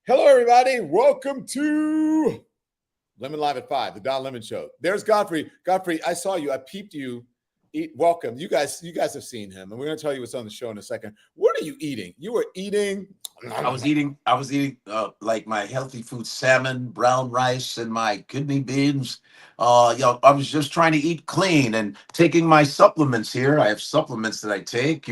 Hello, everybody. Welcome to Lemon Live at 5, the Don Lemon Show. There's Godfrey. Godfrey, I saw you. I peeped you. Welcome. You guys have seen him, and we're going to tell you what's on the show in a second. What are you eating? You were eating. I was eating like my healthy food, salmon, brown rice, and my kidney beans. I was just trying to eat clean and taking my supplements here. I have supplements that I take,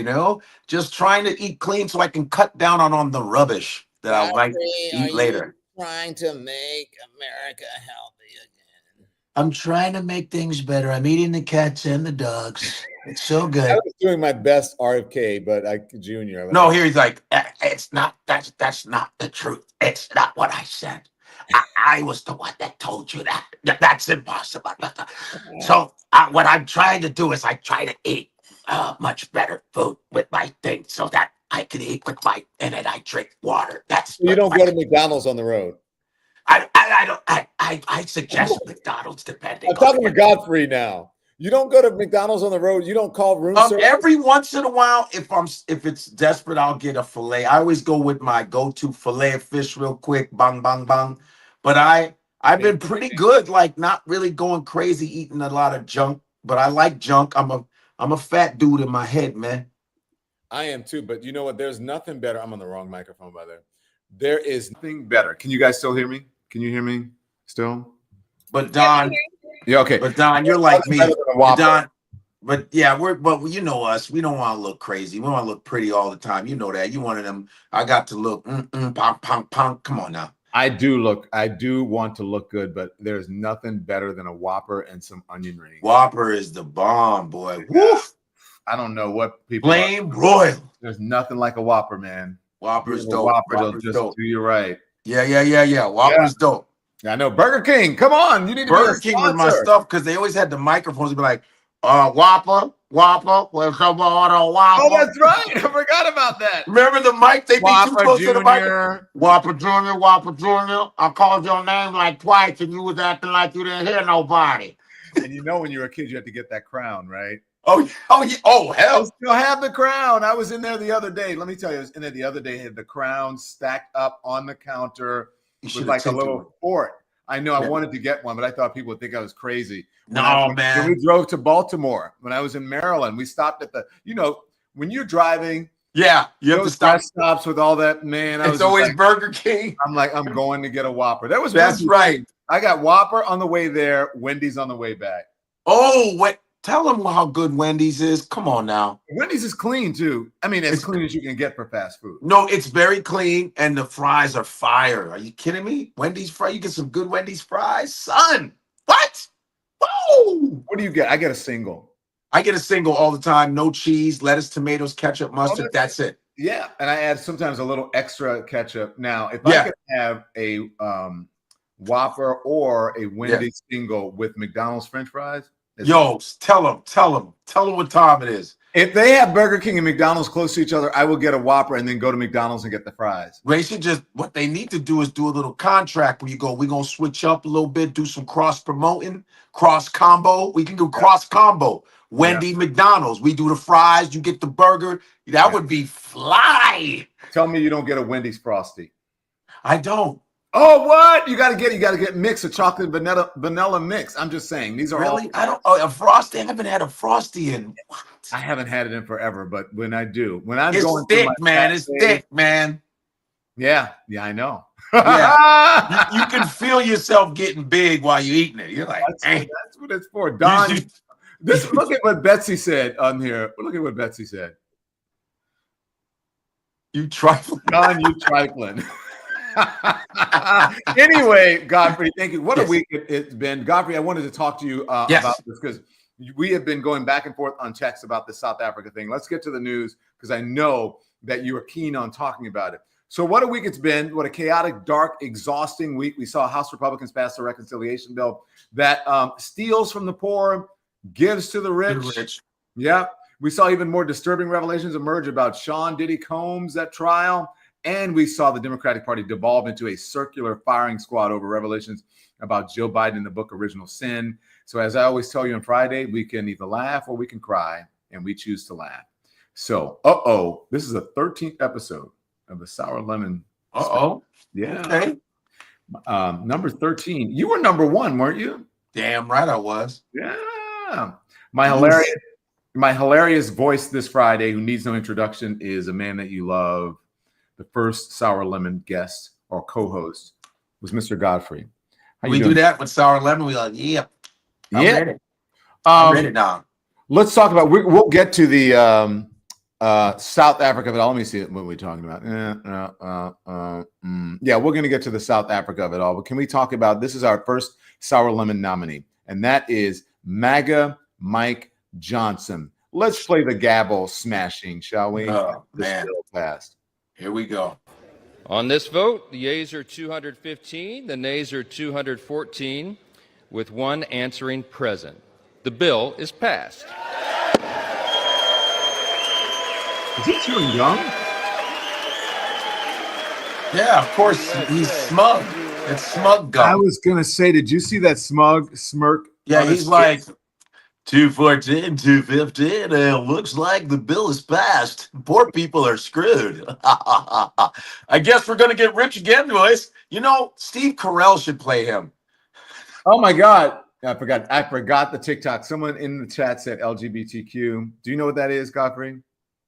just trying to eat clean so I can cut down on the rubbish that I might eat later. Trying to make America healthy again. I'm trying to make things better. I'm eating the cats and the dogs. It's so good. I was doing my best RFK, but Junior. No, here he's like, it's not, that's not the truth. It's not what I said. I was the one that told you that. That's impossible. So what I'm trying to do is I try to eat much better food with my thing so that I can eat with and then I drink water. You don't go to McDonald's on the road. I suggest McDonald's depending. I'm talking to Godfrey now. You don't go to McDonald's on the road. You don't call room service? Every once in a while, if it's desperate, I'll get a filet. I always go with my go-to filet of fish real quick, bang, bang, bang. But I've been pretty good, like not really going crazy, eating a lot of junk. But I like junk. I'm a fat dude in my head, man. I am too. But you know what? There's nothing better. I'm on the wrong microphone, by the way. There is nothing better. Can you guys still hear me? Can you hear me still? But Don. Yeah, okay. But Don, you're like me. Don, but yeah, but you know us. We don't want to look crazy. We want to look pretty all the time. You know that. You one of them. I got to look. Pong, pong, pong. Come on now. I do want to look good, but there's nothing better than a Whopper and some onion rings. Whopper is the bomb, boy. Woof. I don't know what people blame broil. There's nothing like a Whopper, man. Whopper's dope. Whopper's just dope. Do you right. Yeah. Whopper's dope. I know. Burger King, come on. You need to Burger King with my stuff because they always had the microphones. They'd be like, Whopper, where's the water, Whopper? Oh, that's right. I forgot about that. Remember the mic? They'd be too close to the mic. Whopper Jr. I called your name like twice and you was acting like you didn't hear nobody. And you know when you were a kid, you had to get that crown, right? Oh, yeah. Oh, hell. I still have the crown. I was in there the other day. Let me tell you, I was in there the other day, had the crown stacked up on the counter with like a little fort. I know I wanted to get one, but I thought people would think I was crazy. Man. When we drove to Baltimore, when I was in Maryland, we stopped at when you're driving. Yeah, you have to stop. Stops with all that, man. It's always like, Burger King. I'm like, I'm going to get a Whopper. That's Wendy's. Right. I got Whopper on the way there, Wendy's on the way back. Oh, wait. Tell them how good Wendy's is. Come on now. Wendy's is clean too. I mean, as clean as you can get for fast food. No, it's very clean, and the fries are fire. Are you kidding me? Wendy's fries. You get some good Wendy's fries, son. What? Whoa! What do you get? I get a single. I get a single all the time. No cheese, lettuce, tomatoes, ketchup, mustard. That's it. Yeah, and I add sometimes a little extra ketchup. Now, if I could have a Whopper or a Wendy's single with McDonald's French fries. Yo, tell them what time it is. If they have Burger King and McDonald's close to each other, I will get a Whopper and then go to McDonald's and get the fries. They should what they need to do is do a little contract where you go, we're going to switch up a little bit, do some cross promoting, cross combo. We can do cross combo. Wendy, McDonald's. We do the fries, you get the burger. That would be fly. Tell me you don't get a Wendy's Frosty. I don't. Oh, what? You gotta get mix, a chocolate vanilla mix. I'm just saying. These are really? I don't a Frosty. I haven't had a Frosty in what? I haven't had it in forever, but when I do, it's going thick, man. It's thick, man. Yeah, I know. Yeah. you can feel yourself getting big while you're eating it. You're like, that's what it's for. Don, look at what Betsy said on here. Look at what Betsy said. You trifling. Don, you trifling. Anyway, Godfrey, thank you. What a week it's been. Godfrey, I wanted to talk to you about this because we have been going back and forth on text about the South Africa thing. Let's get to the news because I know that you are keen on talking about it. So what a week it's been. What a chaotic, dark, exhausting week. We saw House Republicans pass a reconciliation bill that steals from the poor, gives to the rich. Yeah. We saw even more disturbing revelations emerge about Sean Diddy Combs at trial. And we saw the Democratic Party devolve into a circular firing squad over revelations about Joe Biden in the book Original Sin. So as I always tell you on Friday, we can either laugh or we can cry, and we choose to laugh. So, this is the 13th episode of the Sour Lemon Uh-oh. Yeah. Okay. Number 13. You were number 1, weren't you? Damn right I was. Yeah. My hilarious voice this Friday, who needs no introduction, is a man that you love. The first Sour Lemon guest or co-host was Mr. Godfrey. How We you do doing? that with Sour Lemon. We like, yeah. I'm ready. I'm ready now. Let's talk about. We'll get to the South Africa of it all. Let me see what we're talking about. Yeah, we're going to get to the South Africa of it all. But can we talk about this? Is our first Sour Lemon nominee, and that is MAGA Mike Johnson. Let's play the gavel smashing, shall we? Oh, man. Bill passed. Here we go. On this vote, the yeas are 215, the nays are 214, with one answering present. The bill is passed. Is he chewing gum? Yeah, of course. He's smug. It's smug gum. I was going to say, did you see that smug smirk? Yeah, he's like 214, 215. Looks like the bill is passed. Poor people are screwed. I guess we're going to get rich again, boys. You know, Steve Carell should play him. Oh, my God. I forgot the TikTok. Someone in the chat said LGBTQ. Do you know what that is, Godfrey?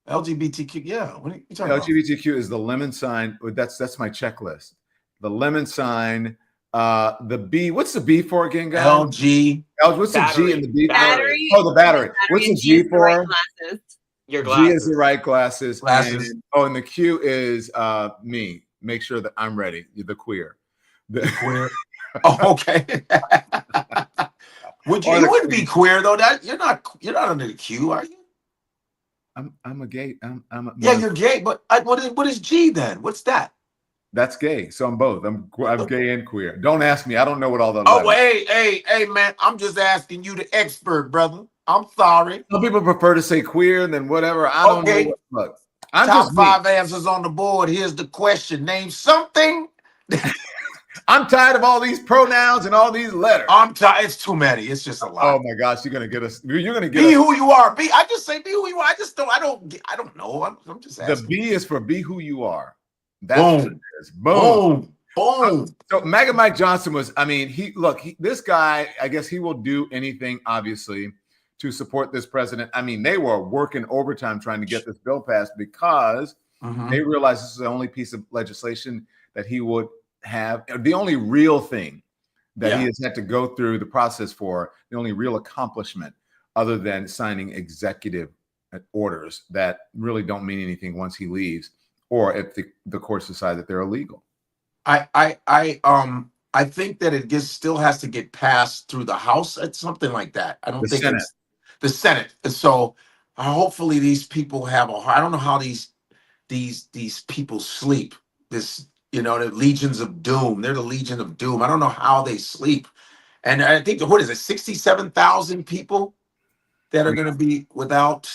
LGBTQ, yeah. What are you talking LGBTQ is the lemon sign. That's my checklist. The lemon sign, the B. What's the B for again, guys? LG. What's battery. the G in the B? Battery. Oh, the battery. What's the G for? Right glasses. Your glasses. G is the right glasses. Glasses. And the Q is me. Make sure that I'm ready. The queer. The queer. Oh, okay. You wouldn't be queer though. That you're not under the Q, are you? I'm a gay. You're gay, but what is G then? What's that? That's gay. So I'm both. I'm gay and queer. Don't ask me. I don't know what all the. Oh, hey, man! I'm just asking you, the expert, brother. I'm sorry. Some people prefer to say queer than whatever. I don't know. Look, I'm Top just 5 answers on the board. Here's the question: name something. I'm tired of all these pronouns and all these letters. I'm tired. It's too many. It's just a lot. Oh my gosh, you're gonna get us. You're gonna get be who you are. I just say be who you are. I don't know. I'm just asking. The B is for be who you are. That's boom. what it is. Boom. Boom. So MAGA Mike Johnson was. I mean, this guy. I guess he will do anything, obviously, to support this president. I mean, they were working overtime trying to get this bill passed because they realized this is the only piece of legislation that he would have, the only real thing that he has had to go through the process for, the only real accomplishment other than signing executive orders that really don't mean anything once he leaves, or if the courts decide that they're illegal. I think that it still has to get passed through the House at something like that. I don't think Senate. It's the Senate. And so hopefully these people have I don't know how these people sleep. The legions of doom. They're the legion of doom. I don't know how they sleep. And I think, what is it, 67,000 people that are going to be without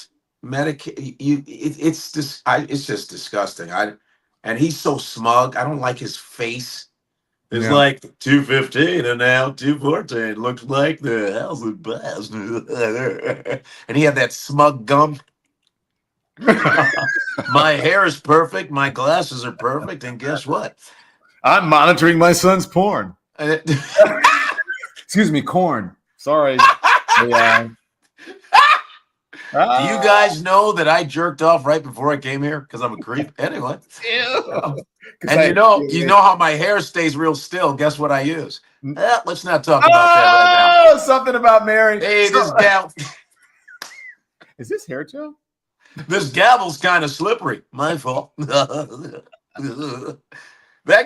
Medicaid? It's just disgusting. And he's so smug. I don't like his face. It's like 215 and now 214. Looks like the house is passed. And he had that smug gum. My hair is perfect. My glasses are perfect. And guess what? I'm monitoring my son's porn. Excuse me, corn. Sorry. Yeah. Do you guys know that I jerked off right before I came here? Because I'm a creep. Anyway. And you know how my hair stays real still. Guess what I use? Let's not talk about that right now. Something about Mary. Hey, this gal. Is this hair gel? This gavel's kind of slippery. My fault. That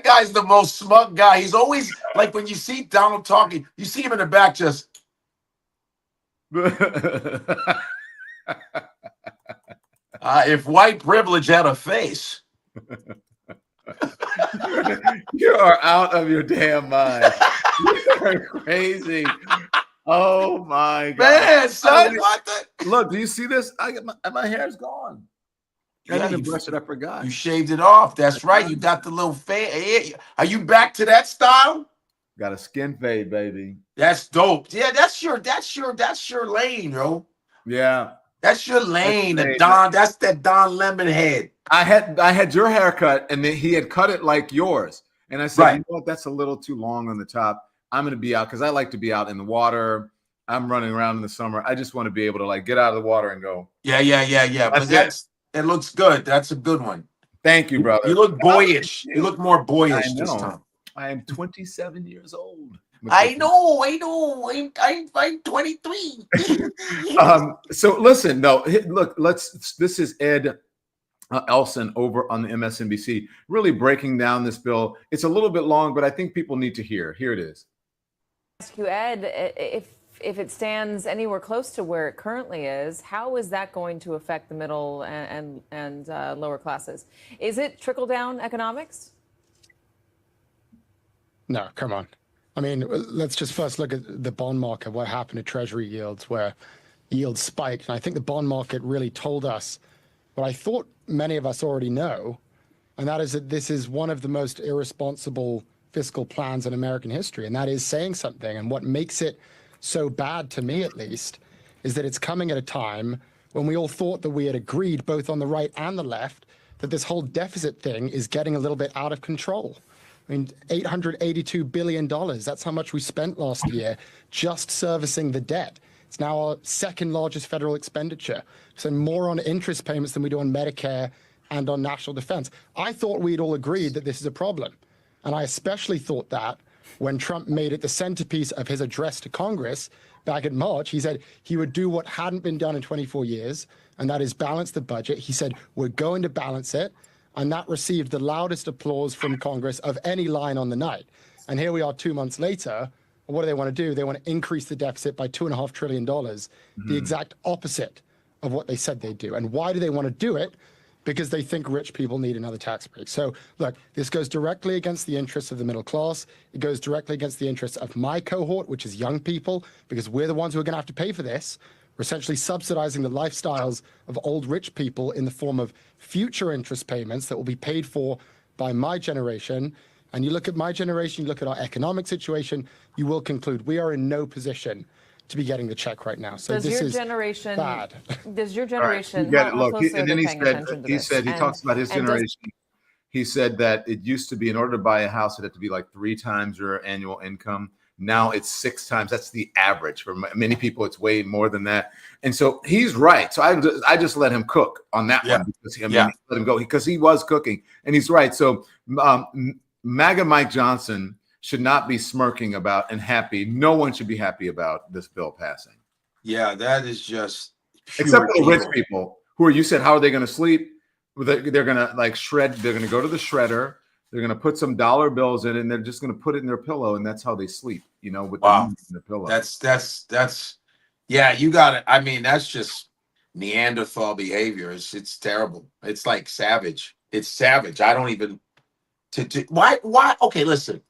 guy's the most smug guy. He's always like, when you see Donald talking, you see him in the back just. If white privilege had a face. You are out of your damn mind. You are crazy. Oh my God. Man, son, Look, do you see this? My hair's gone. I Yeah, didn't brush it. I forgot. You shaved it off. That's right. You got the little fade. Are you back to that style? Got a skin fade, baby. That's dope. Yeah, that's your lane, yo. Yeah. That's your lane, the Don. That's that Don Lemon head. I had your haircut, and then he had cut it like yours. And I said, Right. you know what? That's a little too long on the top. I'm going to be out because I like to be out in the water. I'm running around in the summer. I just want to be able to like get out of the water and go. Yeah. It looks good. That's a good one. Thank you, brother. You look boyish. You look more boyish this time. I am 27 years old. I know. I'm 23. So listen, no, look, this is Ed Elson over on the MSNBC, really breaking down this bill. It's a little bit long, but I think people need to hear. Here it is. Ask you, Ed, if it stands anywhere close to where it currently is, how is that going to affect the middle and lower classes? Is it trickle-down economics? No, come on. I mean, let's just first look at the bond market, what happened to Treasury yields, where yields spiked. And I think the bond market really told us what I thought many of us already know, and that is that this is one of the most irresponsible fiscal plans in American history, and that is saying something. And what makes it so bad, to me at least, is that it's coming at a time when we all thought that we had agreed, both on the right and the left, that this whole deficit thing is getting a little bit out of control. I mean, $882 billion, that's how much we spent last year just servicing the debt. It's now our second largest federal expenditure. So more on interest payments than we do on Medicare and on national defense. I thought we'd all agreed that this is a problem. And I especially thought that when Trump made it the centerpiece of his address to Congress back in March. He said he would do what hadn't been done in 24 years, and that is balance the budget. He said, we're going to balance it. And that received the loudest applause from Congress of any line on the night. And here we are 2 months later. What do they want to do? They want to increase the deficit by $2.5 trillion, the exact opposite of what they said they'd do. And why do they want to do it? Because they think rich people need another tax break. So look, this goes directly against the interests of the middle class. It goes directly against the interests of my cohort, which is young people, because we're the ones who are going to have to pay for this. We're essentially subsidizing the lifestyles of old rich people in the form of future interest payments that will be paid for by my generation. And you look at my generation, you look at our economic situation, you will conclude we are in no position to be getting the check right now. So this is bad. Does your generation, Right. Look, and then he talks about his generation. He said that it used to be, in order to buy a house, it had to be like 3 times your annual income. Now it's 6 times. That's the average. For many people, it's way more than that. And so he's right. So I just let him cook on that one because let him go because he was cooking, and he's right. So MAGA Mike Johnson should not be smirking about and happy. No one should be happy about this bill passing. Yeah, that is just except for the rich people who are. You said, how are they going to sleep? They're going to like shred. They're going to go to the shredder. They're going to put some dollar bills in it, and they're just going to put it in their pillow, and that's how they sleep, you know, with the pillow. That's yeah, you got it. I mean, that's just Neanderthal behavior. It's terrible. It's like savage. It's savage. I don't even why? Okay, listen.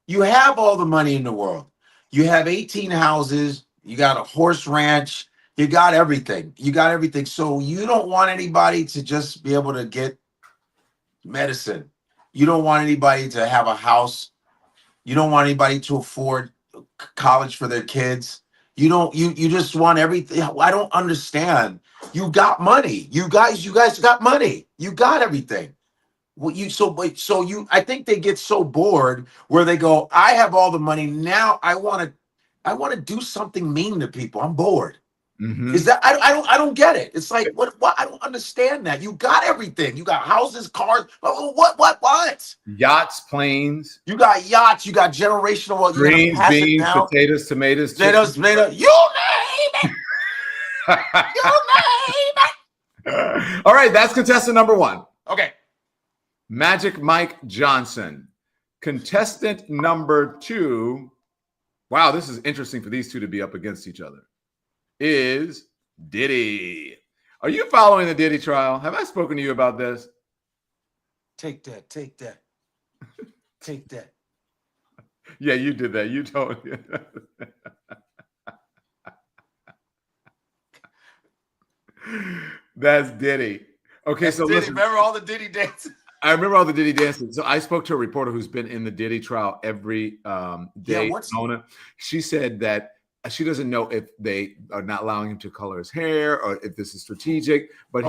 You have all the money in the world. You have 18 houses. You got a horse ranch. You got everything. So you don't want anybody to just be able to get medicine. You don't want anybody to have a house. You don't want anybody to afford college for their kids. You just want everything. I don't understand. You got money. You guys got money. You got everything. I think they get so bored where they go, I have all the money. Now I want to do something mean to people. I'm bored. Mm-hmm. Is that I don't get it. It's like what I don't understand that. You got everything. You got houses, cars. What? Yachts, planes. You got yachts. You got generational wealth. Greens, beans, potatoes, tomatoes. You name it. You name it. All right, that's contestant number 1. Okay. Magic Mike Johnson. Contestant number 2. Wow, this is interesting for these two to be up against each other. Is Diddy. Are you following the Diddy trial? Have I spoken to you about this? Take that. Take that. Yeah, you did that. You told me. That's Diddy. Okay, that's so Diddy. listen. Remember all the Diddy dances? I remember all the Diddy dances. So I spoke to a reporter who's been in the Diddy trial every day. Yeah, Mona. She said that she doesn't know if they are not allowing him to color his hair or if this is strategic. But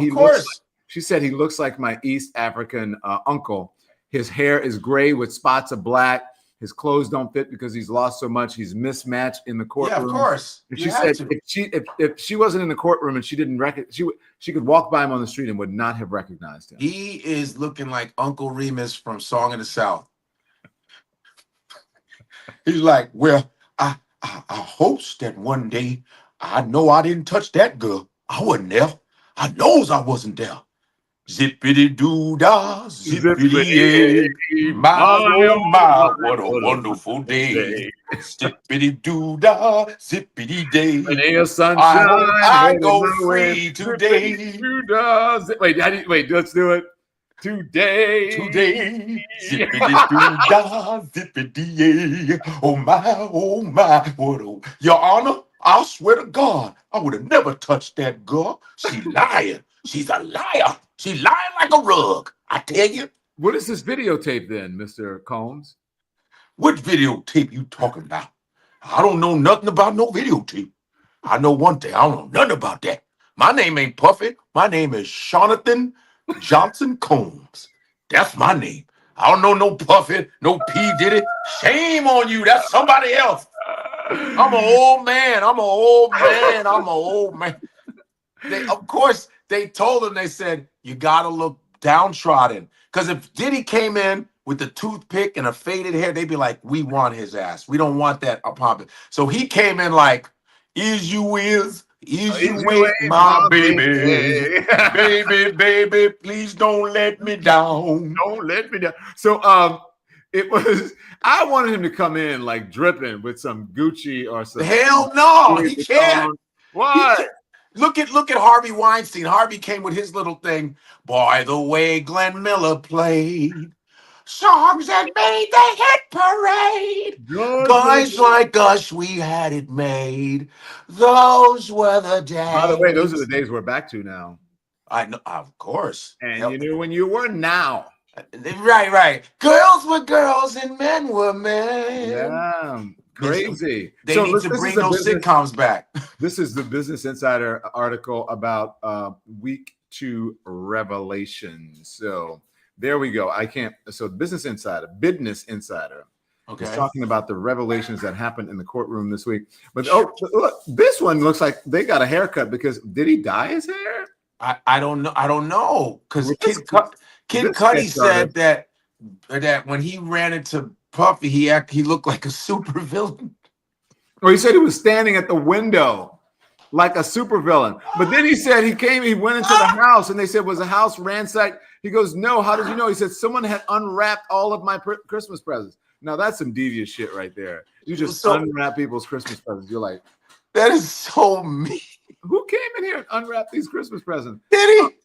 she said he looks like my East African uncle. His hair is gray with spots of black. His clothes don't fit because he's lost so much. He's mismatched in the courtroom. Yeah, of course. And she said if she wasn't in the courtroom and she didn't she could walk by him on the street and would not have recognized him. He is looking like Uncle Remus from Song of the South. He's like, well, I hopes that one day I know I didn't touch that girl. I wasn't there. I knows I wasn't there. Zippity doo dah, zippity yay, my oh my, what a wonderful day. Zippity doo dah, zippity day. I go free today. Wait, let's do it. Today. Zippity doo dah, zippity yay. Oh my, what a. Your Honor, I swear to God, I would have never touched that girl. She lying. She's a liar. She lying like a rug. I tell you. What is this videotape then, Mr. Combs? What videotape you talking about? I don't know nothing about no videotape. I know one thing. I don't know nothing about that. My name ain't Puffy. My name is Jonathan Johnson Combs. That's my name. I don't know no Puffy, no P. Diddy. Shame on you. That's somebody else. I'm an old man. Of course, they told him, they said, you got to look downtrodden. Because if Diddy came in with the toothpick and a faded hair, they'd be like, we want his ass. We don't want that apartment. So he came in like, is you my baby. baby, please don't let me down. Don't let me down. So I wanted him to come in like dripping with some Gucci or some. Hell no, he can't. What? Look at Harvey Weinstein. Harvey came with his little thing. By the way, Glenn Miller played songs that made the hit parade. Guys like us, we had it made. Those were the days. By the way, those are the days we're back to now. I know, of course. And you knew when you were now. Right. Girls were girls and men were men. Yeah. Crazy. They need to bring those sitcoms back. This is the Business Insider article about week 2 revelations. So there we go. So Business Insider, okay, is talking about the revelations that happened in the courtroom this week. But look, this one looks like they got a haircut because did he dye his hair? I don't know. Because Kid Cudi said that when he ran into Puffy, he looked like a supervillain. Well, he said he was standing at the window like a supervillain. But then he said he went into the house and they said, was the house ransacked? He goes, no, how did you know? He said, someone had unwrapped all of my Christmas presents. Now that's some devious shit right there. You just unwrap people's Christmas presents. You're like, that is so mean. Who came in here and unwrapped these Christmas presents? Diddy.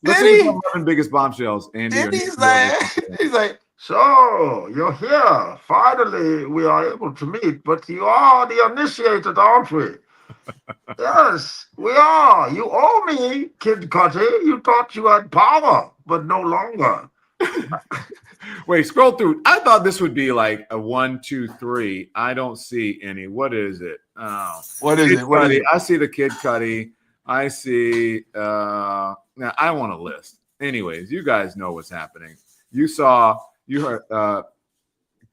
Let's see some biggest bombshells, Andy. He's like, so you're here. Finally, we are able to meet, but you are the initiated, aren't we? Yes, we are. You owe me, Kid Cudi. You thought you had power, but no longer. Wait, scroll through. I thought this would be like a 1, 2, 3. I don't see any. What is it? Oh, what is it? I see the Kid Cudi. I see. Now I want a list. Anyways, you guys know what's happening. You heard.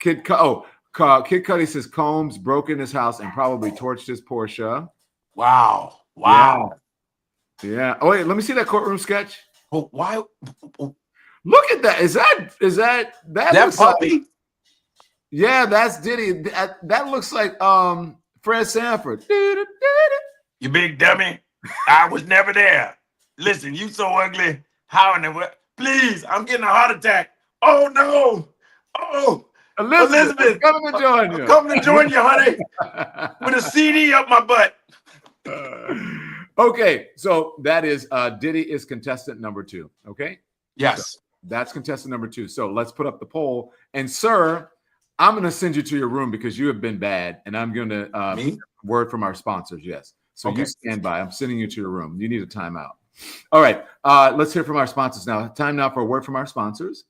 Kid Cudi says Combs broke in his house and probably torched his Porsche. Wow. Yeah. Oh wait, let me see that courtroom sketch. Oh, why? Look at that. Is that Puppy? Like, yeah, that's Diddy. That looks like Fred Sanford. You big dummy. I was never there. Listen, you so ugly. How in the world? Please, I'm getting a heart attack. Oh no. Oh, Elizabeth, coming to join you. I'm coming to join you, honey. With a CD up my butt. Okay, so that is Diddy is contestant number 2. Okay. Yes. So that's contestant number 2. So let's put up the poll. And sir, I'm going to send you to your room because you have been bad. And I'm going to word from our sponsors. Yes. So you stand by. I'm sending you to your room. You need a timeout. All right. Let's hear from our sponsors now. Time now for a word from our sponsors.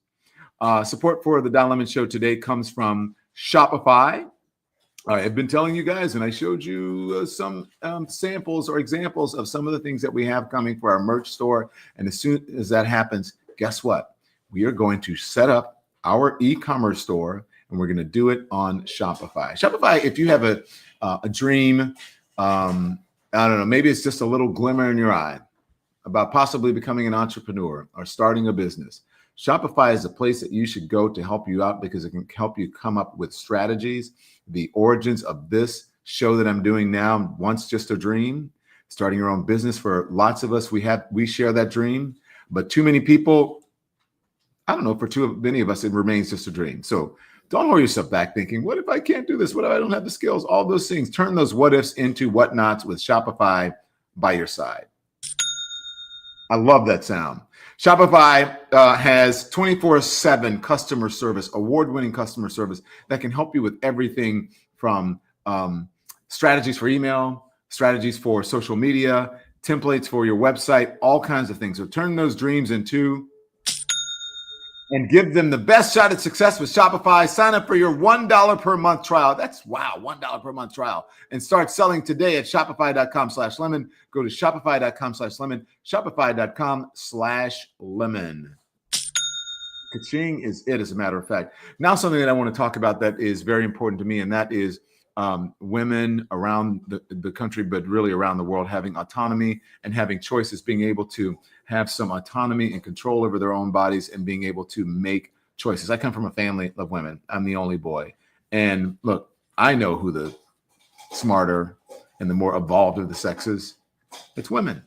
Support for the Don Lemon Show today comes from Shopify. I've been telling you guys, and I showed you some samples or examples of some of the things that we have coming for our merch store. And as soon as that happens, guess what? We are going to set up our e-commerce store, and we're going to do it on Shopify. Shopify, if you have a dream, I don't know, maybe it's just a little glimmer in your eye about possibly becoming an entrepreneur or starting a business. Shopify is a place that you should go to help you out because it can help you come up with strategies. The origins of this show that I'm doing now, Once Just a Dream, starting your own business. For lots of us, we share that dream, but too many people, I don't know, for too many of us, it remains just a dream. So don't hold yourself back thinking, what if I can't do this? What if I don't have the skills? All those things. Turn those what ifs into what nots with Shopify by your side. I love that sound. Shopify has 24/7 customer service, award-winning customer service that can help you with everything from strategies for email, strategies for social media, templates for your website, all kinds of things. So turn those dreams into and give them the best shot at success with Shopify. Sign up for your $1 per month trial. That's wow, $1 per month trial. And start selling today at shopify.com/lemon. Go to shopify.com/lemon, shopify.com/lemon. Ka-ching is it, as a matter of fact. Now, something that I want to talk about that is very important to me, and that is women around the country, but really around the world, having autonomy and having choices, being able to have some autonomy and control over their own bodies and being able to make choices. I come from a family of women. I'm the only boy. And look, I know who the smarter and the more evolved of the sexes. It's women.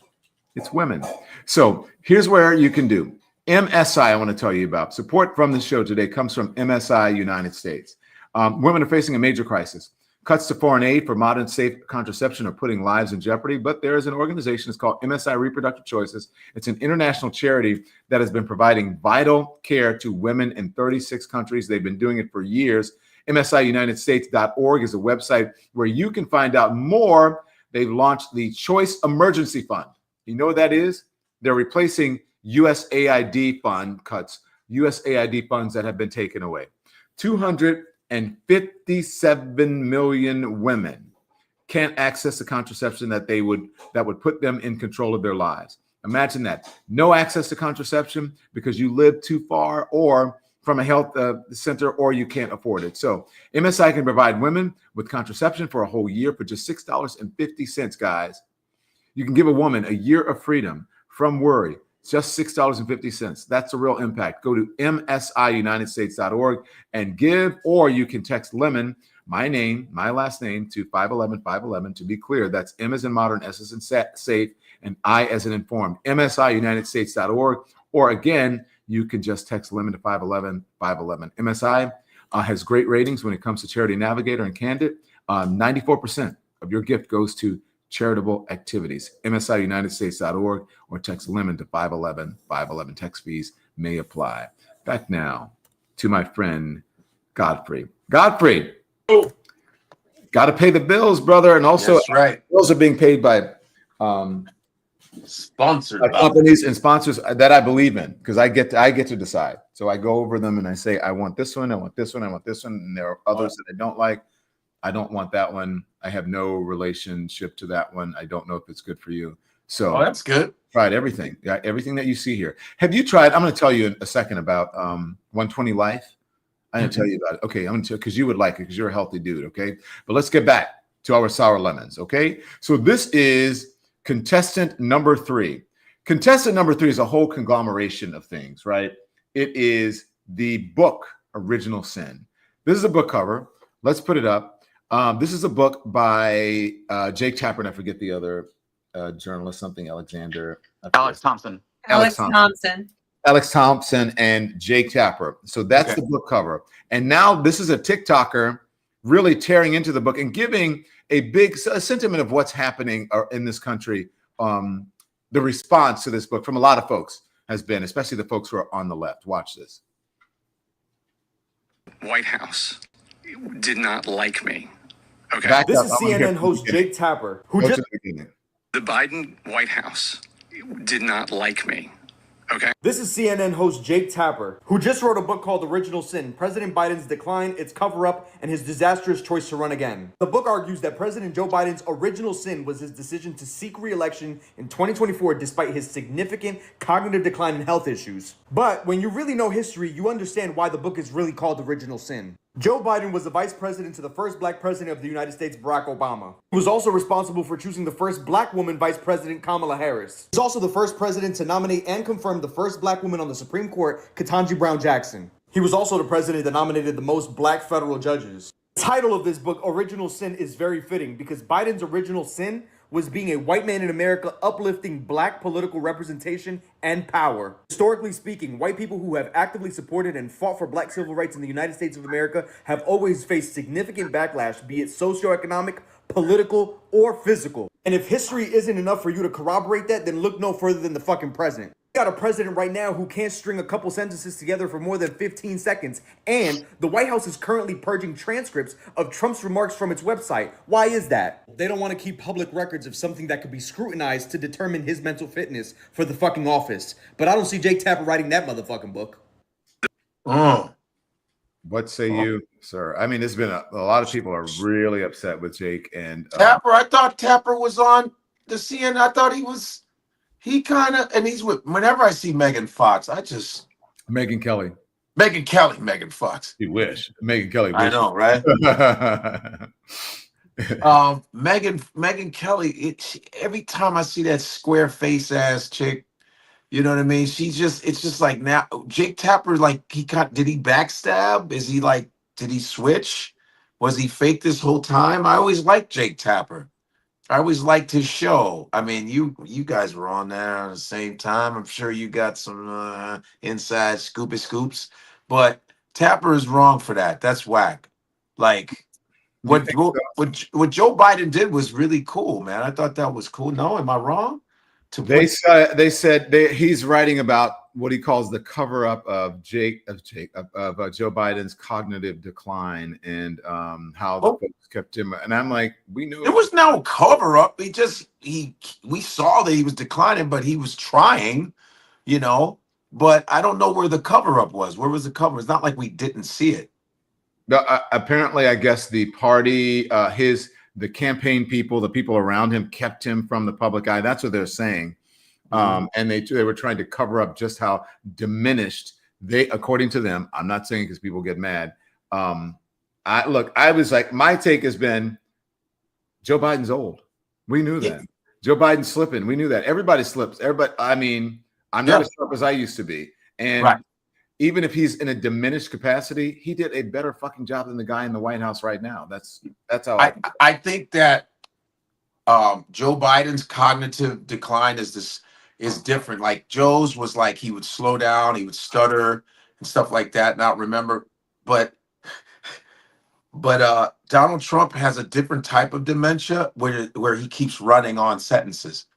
It's women. So here's where you can do. MSI, I want to tell you about. Support from the show today comes from MSI United States. Women are facing a major crisis. Cuts to foreign aid for modern safe contraception are putting lives in jeopardy, but there is an organization, it's called MSI Reproductive Choices. It's an international charity that has been providing vital care to women in 36 countries. They've been doing it for years. MSIUnitedStates.org is a website where you can find out more. They've launched the Choice Emergency Fund. You know what that is? They're replacing USAID fund cuts, USAID funds that have been taken away. 257 million women can't access the contraception that would put them in control of their lives. Imagine that. No access to contraception because you live too far or from a health center, or you can't afford it. So MSI can provide women with contraception for a whole year for just $6.50, guys. You can give a woman a year of freedom from worry. Just $6.50. That's a real impact. Go to MSIUnitedStates.org and give, or you can text Lemon, my name, my last name, to 511-511. To be clear, that's M as in modern, S as in safe, and I as in informed. MSIUnitedStates.org, or again, you can just text Lemon to 511-511. MSI has great ratings when it comes to Charity Navigator and Candid. 94% of your gift goes to charitable activities. MSIUnitedStates.org, or text Lemon to 511-511. Text fees may apply. Back now to my friend Godfrey. Godfrey, got to pay the bills, brother. And also, That's right. Bills are being paid by Sponsored by companies and sponsors that I believe in, because I get to decide. So I go over them and I say, I want this one, I want this one, I want this one, and there are others that I don't like. I don't want that one. I have no relationship to that one. I don't know if it's good for you. So that's good. Tried everything. Yeah, everything that you see here. Have you tried? I'm going to tell you in a second about 120 Life. I'm going to tell you about it. Okay, I'm going to, because you would like it because you're a healthy dude. Okay, but let's get back to our sour lemons. Okay, so this is contestant number 3. Contestant number 3 is a whole conglomeration of things, right? It is the book Original Sin. This is a book cover. Let's put it up. This is a book by Jake Tapper, and I forget the other journalist, something Alexander. Alex Thompson. Alex Thompson. Alex Thompson and Jake Tapper. So that's the book cover. And now this is a TikToker really tearing into the book and giving a sentiment of what's happening in this country. The response to this book from a lot of folks has been, especially the folks who are on the left. Watch this. White House did not like me. Okay. This is CNN host Jake Tapper, who just the Biden White House did not like me. okay? This is CNN host Jake Tapper, who just wrote a book called Original Sin, President Biden's Decline, Its Cover-Up, and His Disastrous Choice to Run Again. The book argues that President Joe Biden's original sin was his decision to seek re-election in 2024 despite his significant cognitive decline and health issues. But when you really know history, you understand why the book is really called Original Sin. Joe Biden was the vice president to the first black president of the United States, Barack Obama. He was also responsible for choosing the first black woman vice president, Kamala Harris. He was also the first president to nominate and confirm the first black woman on the Supreme Court, Ketanji Brown Jackson. He was also the president that nominated the most black federal judges. The title of this book, Original Sin, is very fitting because Biden's original sin was being a white man in America uplifting black political representation and power. Historically speaking, white people who have actively supported and fought for black civil rights in the United States of America have always faced significant backlash, be it socioeconomic, political, or physical. And if history isn't enough for you to corroborate that, then look no further than the fucking president. We got a president right now who can't string a couple sentences together for more than 15 seconds, and the White House is currently purging transcripts of Trump's remarks from its website. Why is that? They don't want to keep public records of something that could be scrutinized to determine his mental fitness for the fucking office. But I don't see Jake Tapper writing that motherfucking book. What say you, sir? I mean, there's been a lot of people are really upset with Jake and Tapper. I thought Tapper was on the CNN. I thought he kind of, and he's with, whenever I see Megan Fox, I just. Megan Kelly. Megan Fox. You wish. Megan Kelly. I know, right? Megan Kelly, every time I see that square face ass chick, you know what I mean? It's just like now, Jake Tapper, like did he backstab? Is he like, did he switch? Was he fake this whole time? I always liked Jake Tapper. I always liked his show. I mean, you guys were on there at the same time. I'm sure you got some inside scoops, but Tapper is wrong for that. That's whack. Like what Joe Biden did was really cool, man. I thought that was cool. No, am I wrong? They said he's writing about what he calls the cover up of Joe Biden's cognitive decline and how the folks kept him. And I'm like, we knew there was no cover up. We saw that he was declining, but he was trying, you know. But I don't know where the cover up was. Where was the cover? It's not like we didn't see it. Apparently, I guess the party, the campaign people, the people around him kept him from the public eye. That's what they're saying. And they were trying to cover up just how diminished according to them, I'm not saying because people get mad. I was like, my take has been Joe Biden's old. We knew that. Joe Biden's slipping. We knew that. Everybody slips. Everybody, I mean, I'm not as sharp as I used to be. And even if he's in a diminished capacity, he did a better fucking job than the guy in the White House right now. That's how I think that Joe Biden's cognitive decline is different. Like Joe's was like he would slow down, he would stutter and stuff like that, not remember. But Donald Trump has a different type of dementia where he keeps running on sentences.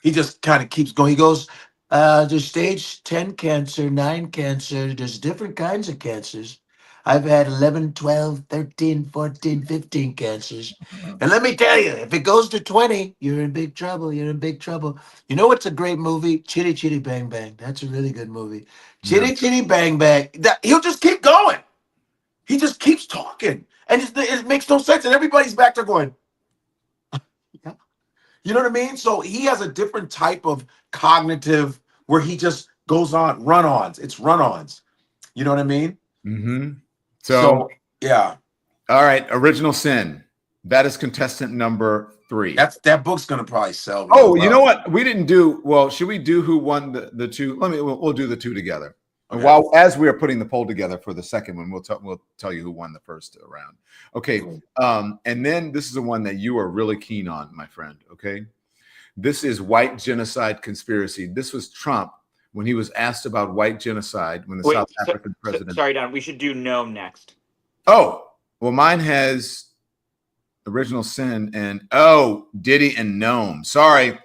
He just kind of keeps going. He goes, there's stage 10 cancer, 9 cancer. There's different kinds of cancers. I've had 11, 12, 13, 14, 15 cancers. And let me tell you, if it goes to 20, you're in big trouble. You're in big trouble. You know what's a great movie? Chitty Chitty Bang Bang. That's a really good movie. Chitty Chitty Bang Bang. He'll just keep going. He just keeps talking. And it makes no sense. And everybody's back there going, you know what I mean? So he has a different type of cognitive where he just goes on, run-ons. It's run-ons. You know what I mean? Mm-hmm. So, yeah. All right. Original Sin. That is contestant number 3. That book's going to probably sell. Oh, you know what? We didn't do, well, should we do who won the two? We'll do the two together. Okay. As we are putting the poll together for the second one, we'll tell you who won the first round. Okay. Cool. And then this is the one that you are really keen on, my friend. Okay. This is white genocide conspiracy. This was Trump when he was asked about white genocide when the South African president. Sorry, Don. We should do Noem next. Oh, well, mine has Original Sin and Diddy and Noem. Sorry.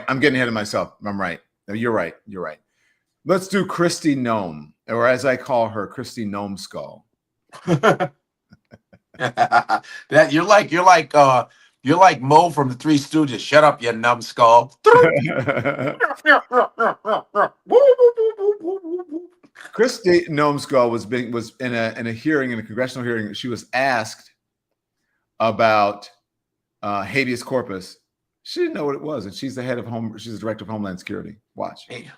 I'm getting ahead of myself. I'm right. No, you're right. Let's do Kristi Noem, or as I call her, Kristi Noem Skull. That you're like You're like Mo from the Three Stooges. Shut up, you numbskull. Kristi Noem was in a hearing, in a congressional hearing. She was asked about habeas corpus. She didn't know what it was, and she's the director of Homeland Security. Watch. Hey.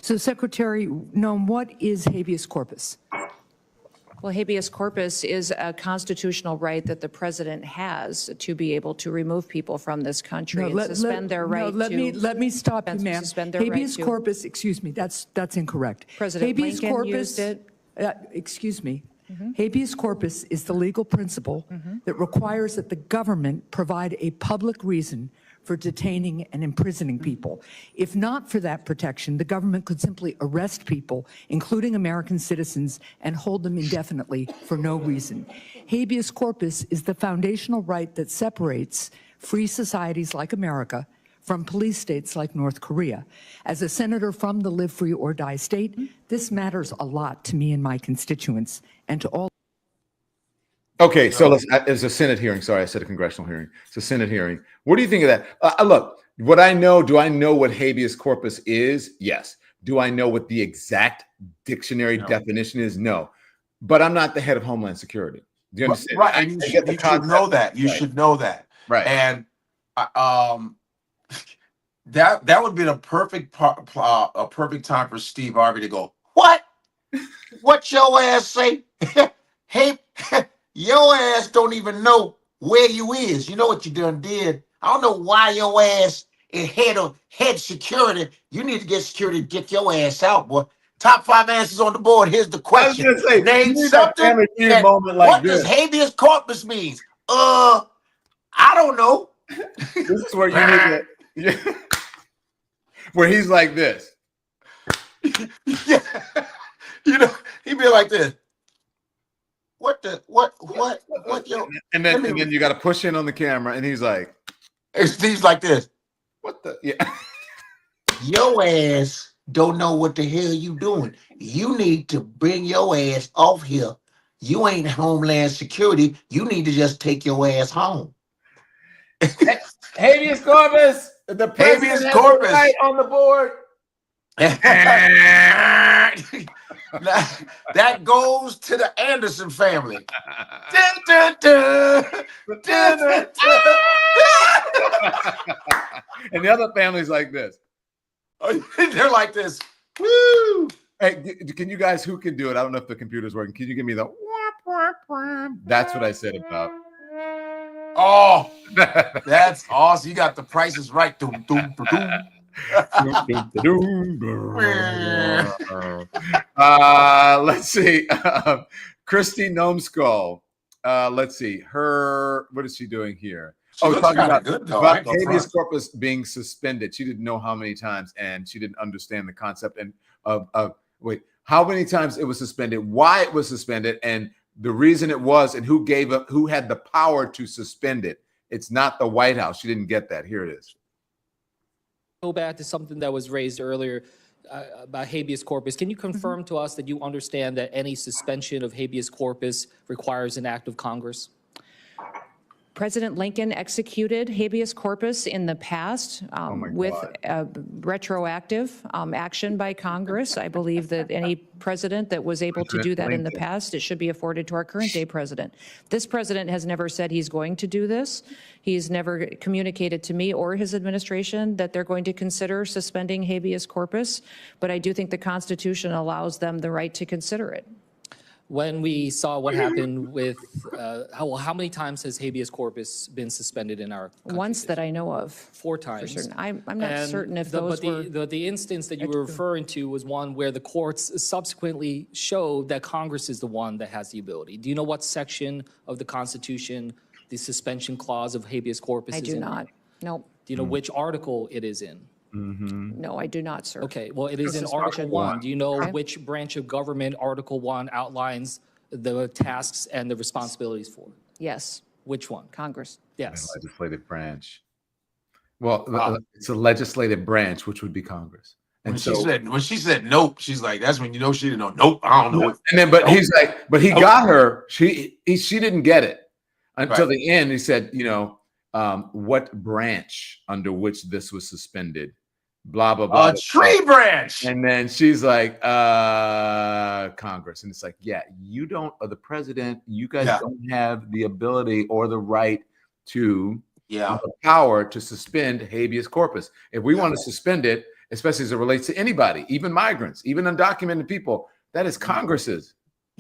So, Secretary Noem, what is habeas corpus? Well, habeas corpus is a constitutional right that the president has to be able to remove people from this country and suspend their right to. Let me stop you, ma'am. Suspend their Habeas right corpus, excuse me, that's incorrect. President Habeas Lincoln corpus, used it. Excuse me. Habeas corpus is the legal principle that requires that the government provide a public reason for detaining and imprisoning people. If not for that protection, the government could simply arrest people, including American citizens, and hold them indefinitely for no reason. Habeas corpus is the foundational right that separates free societies like America from police states like North Korea. As a senator from the Live Free or Die state, this matters a lot to me and my constituents and to all. Okay, so it's a Senate hearing. Sorry, I said a congressional hearing. It's a Senate hearing. What do you think of that? Look, do I know what habeas corpus is? Yes. Do I know what the exact dictionary definition is? No. But I'm not the head of Homeland Security. Do you understand? Right, and you should know that. You should know that. Right. And that would be the perfect time for Steve Harvey to go, what? What your ass say? Hey, your ass don't even know where you is. You know what you done did. I don't know why your ass is head security. You need to get security to get your ass out, boy. Top 5 answers on the board. Here's the question. I was gonna say, name something. Moment like what this. does habeas corpus mean? I don't know. This is where you need to, where he's like this. Yeah. You know, he'd be like this. What yo? And then you got to push in on the camera, and he's like, Steve's like this. What the? Yeah. Your ass don't know what the hell you doing. You need to bring your ass off here. You ain't Homeland Security. You need to just take your ass home. Habeas corpus. The president has the right on the board. That goes to the Anderson family. Dun, dun, dun. Dun, dun, dun. And the other family's like this. They're like this. Woo! Hey, can you guys, who can do it? I don't know if the computer's working. Can you give me the? That's what I said about. Oh, that's awesome. You got the prices right. Doom, doom, doom. Let's see. Kristi Noem. Let's see. What is she doing here? Talking about habeas corpus being suspended. She didn't know how many times, and she didn't understand the concept and of how many times it was suspended, why it was suspended, and the reason it was, and who had the power to suspend it. It's not the White House. She didn't get that. Here it is. Go back to something that was raised earlier about habeas corpus. Can you confirm to us that you understand that any suspension of habeas corpus requires an act of Congress? President Lincoln executed habeas corpus in the past with retroactive action by Congress. I believe that any president that was able to do that in the past, it should be afforded to our current day president. This president has never said he's going to do this. He's never communicated to me or his administration that they're going to consider suspending habeas corpus, but I do think the Constitution allows them the right to consider it. When we saw what happened with, how many times has habeas corpus been suspended in our country? Once that I know of. 4 times. For certain. I'm not certain if those were. The instance that you were referring to was one where the courts subsequently showed that Congress is the one that has the ability. Do you know what section of the Constitution the suspension clause of habeas corpus is in? I do not. Nope. Do you know which article it is in? No, I do not, sir. Okay, well, it is in Article 1. Do you know which branch of government Article 1 outlines the tasks and the responsibilities for? Yes. Which one? Congress. Yes. The legislative branch. Well, it's a legislative branch, which would be Congress. And when she said nope, she's like, that's when you know she didn't know. Nope, I don't know it. And then, but he's like, but he got her. She didn't get it until the end. He said, what branch under which this was suspended. Blah, blah, blah. A tree branch. And then she's like, Congress. And it's like, yeah, you don't, or the president, you guys don't have the ability or the right to, the power to suspend habeas corpus. If we want to suspend it, especially as it relates to anybody, even migrants, even undocumented people, that is Congress's,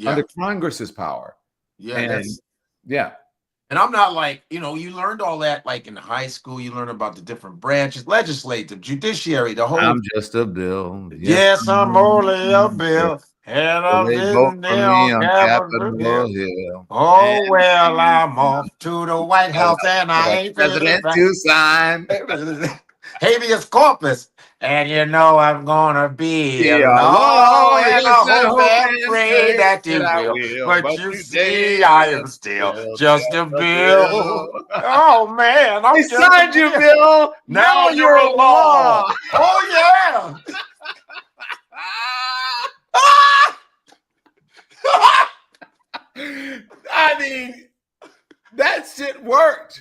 under Congress's power. And And I'm not like, you learned all that like in high school. You learn about the different branches, legislative, judiciary, the whole. I'm just a bill. Yes, I'm only a bill. And I'm sitting there on Capitol Hill. Oh, well, I'm off to the White House and I ain't president to sign habeas corpus. And I'm gonna be alone and I hope and pray that you will. But you see, I am still just a bill. Oh, man. I signed you, Bill. Now you're a law. Oh, yeah. I mean, that shit worked.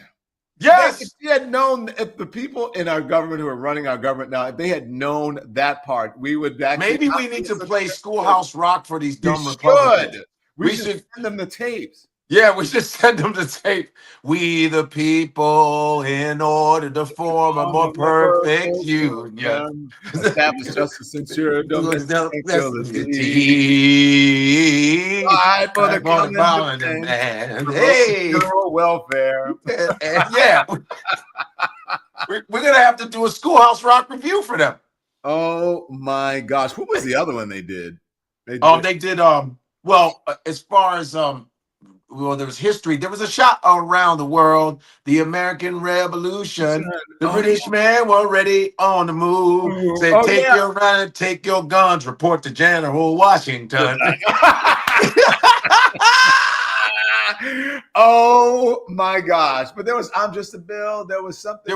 Yes. If she had known, if the people in our government who are running our government now, if they had known that part, we would actually. Maybe we need to play Schoolhouse Rock for these dumb Republicans. We should send them the tapes. Yeah, we should send them the tape. We the people, in order to form a more perfect union. Establish justice and domestic fight for the common man. Hey, welfare. Yeah. We're going to have to do a Schoolhouse Rock review for them. Oh, my gosh. What was the other one they did? They did, well, as far as, well, there was history. There was a shot around the world, the American Revolution. The British men were ready on the move. Said, take your run, take your guns, report to General Washington. Oh my gosh! But there was "I'm Just a Bill." There was something.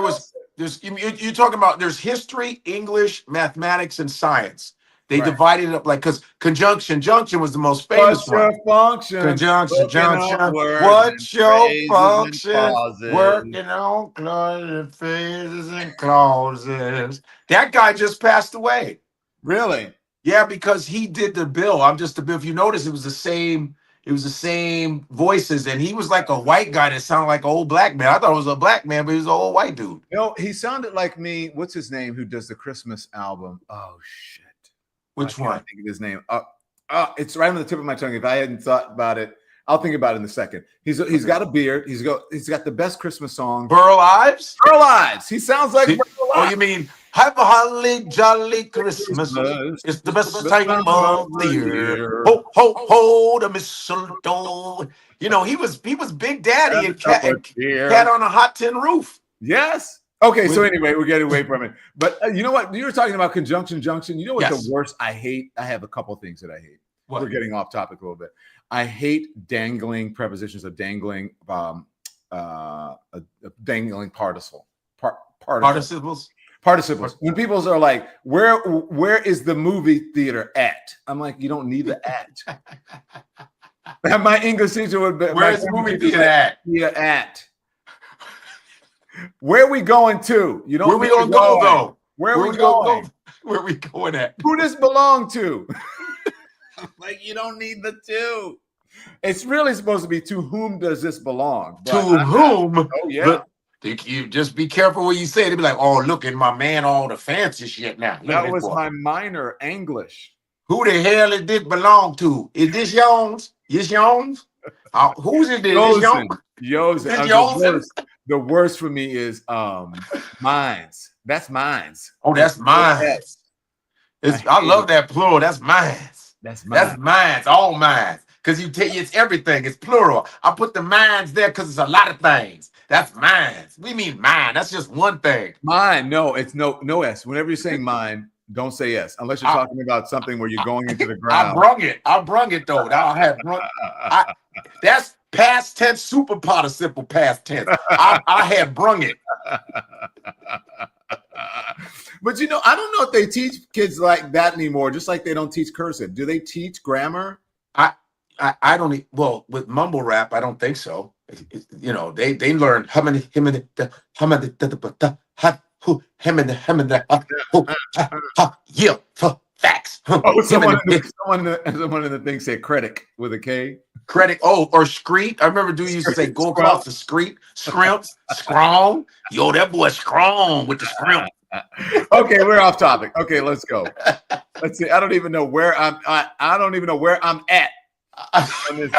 You're talking about. There's history, English, mathematics, and science. They divided it up like because conjunction was the most famous one. What's your function? Conjunction, junction. What's your function? Working on clauses, phrases, and clauses. That guy just passed away. Really? Yeah, because he did the bill. I'm just a bill. If you notice, it was the same. It was the same voices, and he was like a white guy that sounded like an old black man. I thought it was a black man, but he was an old white dude. He sounded like me. What's his name? Who does the Christmas album? Oh shit! Which one? I think of his name. It's right on the tip of my tongue. If I hadn't thought about it, I'll think about it in a second. He's got a beard. He's got the best Christmas song. Burl Ives? Burl Ives. He sounds like Burl Ives. Oh, you mean have a holly jolly Christmas. It's the best time of the year. Ho, ho, ho, the mistletoe. He was Big Daddy and Cat on a Hot Tin Roof. Yes. Okay, so anyway, we're getting away from it. But you know what? You were talking about conjunction, junction. You know what the worst I hate? I have a couple things that I hate. What? We're getting off topic a little bit. I hate dangling prepositions of dangling, dangling participles. Participles. When people are like, where is the movie theater at? I'm like, you don't need the at. My English teacher would be. Where's the movie theater at? Yeah, at. Where are we going to? You don't. Where we gonna go though? Where are we going? Where are we going at? Who does belong to? Like you don't need the two. It's really supposed to be to whom does this belong? To whom? Oh yeah. You just be careful what you say. They'll be like, "Oh, look at my man, all the fancy shit now." That was my minor English. Who the hell did this belong to? Is this Jones? Is Jones? Who's it? Yosin. The worst for me is mines. That's mines. Oh, that's mines. I love that plural. That's mines. That's mines. That's mines. All mines. Because it's everything. It's plural. I put the mines there because it's a lot of things. That's mines. We mean mine. That's just one thing. Mine. No, it's no S. Whenever you're saying mine, don't say yes unless you're talking about something where you're going into the ground. I brung it though. That's past tense, super participle past tense. I had brung it. But I don't know if they teach kids like that anymore, just like they don't teach cursive. Do they teach grammar? I don't. Well, with mumble rap, I don't think so. You know, they learned yeah, facts. Oh, someone in the thing said credit with a K. Credit. Oh, or screet. I remember dude used to say go across the screet, scrimp, scrum. Yo, that boy scrum with the scrimp. Okay, we're off topic. Okay, let's go. Let's see. I don't even know where I'm. I don't even know where I'm at on this.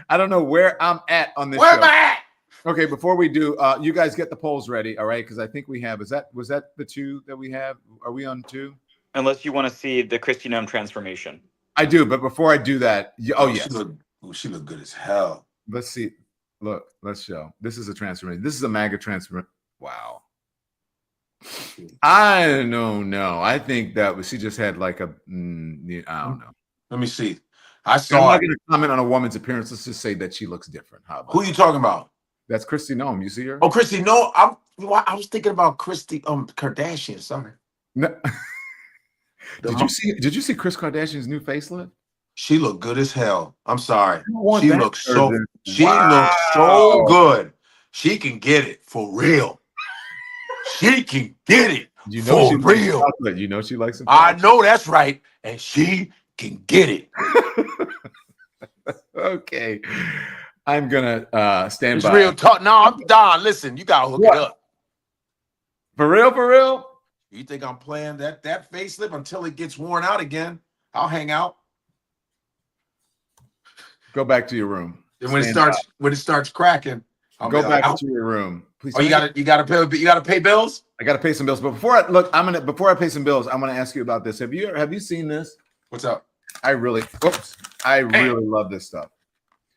I don't know where I'm at on this. Where am I at? Okay, before we do, you guys get the polls ready, all right? Because I think we have. Was that the two that we have? Are we on two? Unless you want to see the Kristi Noem transformation. I do, but before I do that, yes, she looked good as hell. Let's see. Look, let's show. This is a transformation. This is a MAGA transformation. Wow. I don't know. I think that she just had like a. I don't know. Let me see. I'm not going to comment on a woman's appearance. Let's just say that she looks different. How about who are you talking about? That's Kristi Noem. You see her? Oh, Kristi Noem. I was thinking about Kristi Kardashian. Sorry. No. Did you see Kris Kardashian's new facelift? She looked good as hell. I'm sorry. She looks so good. She can get it for real. She can get it for real. You know she likes it. I know that's right. And she can get it. Okay. I'm gonna stand it's by. It's real talk. No, I'm Don. Listen, you gotta hook it up. For real? You think I'm playing that facelift until it gets worn out again? I'll hang out. Go back to your room. And when it starts cracking, go back to your room. Please. Oh, you gotta pay bills? I gotta pay some bills. But before I pay some bills, I'm gonna ask you about this. Have you seen this? What's up? I really love this stuff.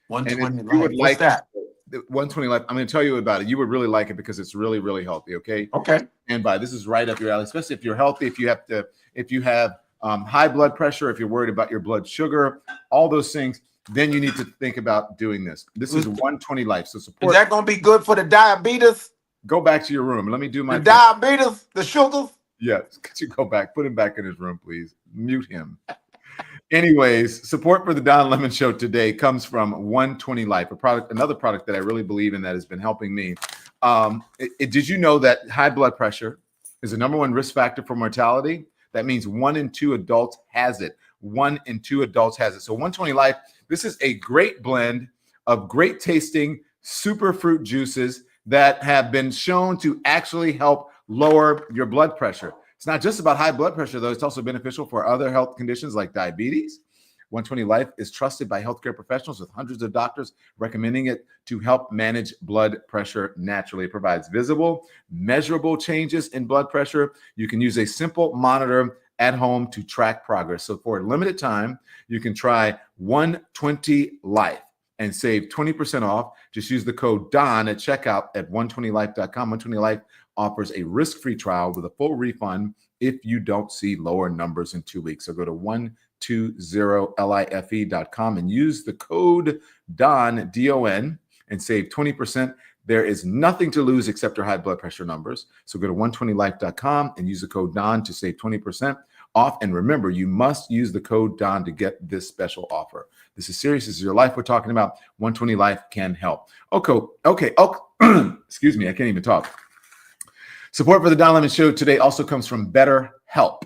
120 life. What's that? 120 life. I'm going to tell you about it. You would really like it because it's really, really healthy. Okay. And this is right up your alley, especially if you're healthy. If you have high blood pressure, if you're worried about your blood sugar, all those things, then you need to think about doing this. This is 120 life. So support. Is that going to be good for the diabetes? Go back to your room. Let me do my diabetes, the sugars. Yes. Could you go back? Put him back in his room, please. Mute him. Anyways, support for the Don Lemon Show today comes from 120 Life, another product that I really believe in that has been helping me. Did you know that high blood pressure is the number one risk factor for mortality? That means 1 in 2 adults has it. 1 in 2 adults has it. So 120 Life, this is a great blend of great tasting super fruit juices that have been shown to actually help lower your blood pressure. It's not just about high blood pressure, though. It's also beneficial for other health conditions like diabetes. 120 Life is trusted by healthcare professionals with hundreds of doctors recommending it to help manage blood pressure naturally. It provides visible, measurable changes in blood pressure. You can use a simple monitor at home to track progress. So for a limited time, you can try 120 Life and save 20% off. Just use the code DON at checkout at 120life.com. 120 Life offers a risk-free trial with a full refund if you don't see lower numbers in 2 weeks. So go to 120life.com and use the code DON, D-O-N, and save 20%. There is nothing to lose except your high blood pressure numbers. So go to 120life.com and use the code DON to save 20% off. And remember, you must use the code DON to get this special offer. This is serious. This is your life we're talking about. 120 Life can help. Okay. Excuse me. I can't even talk. Support for the Don Lemon Show today also comes from BetterHelp.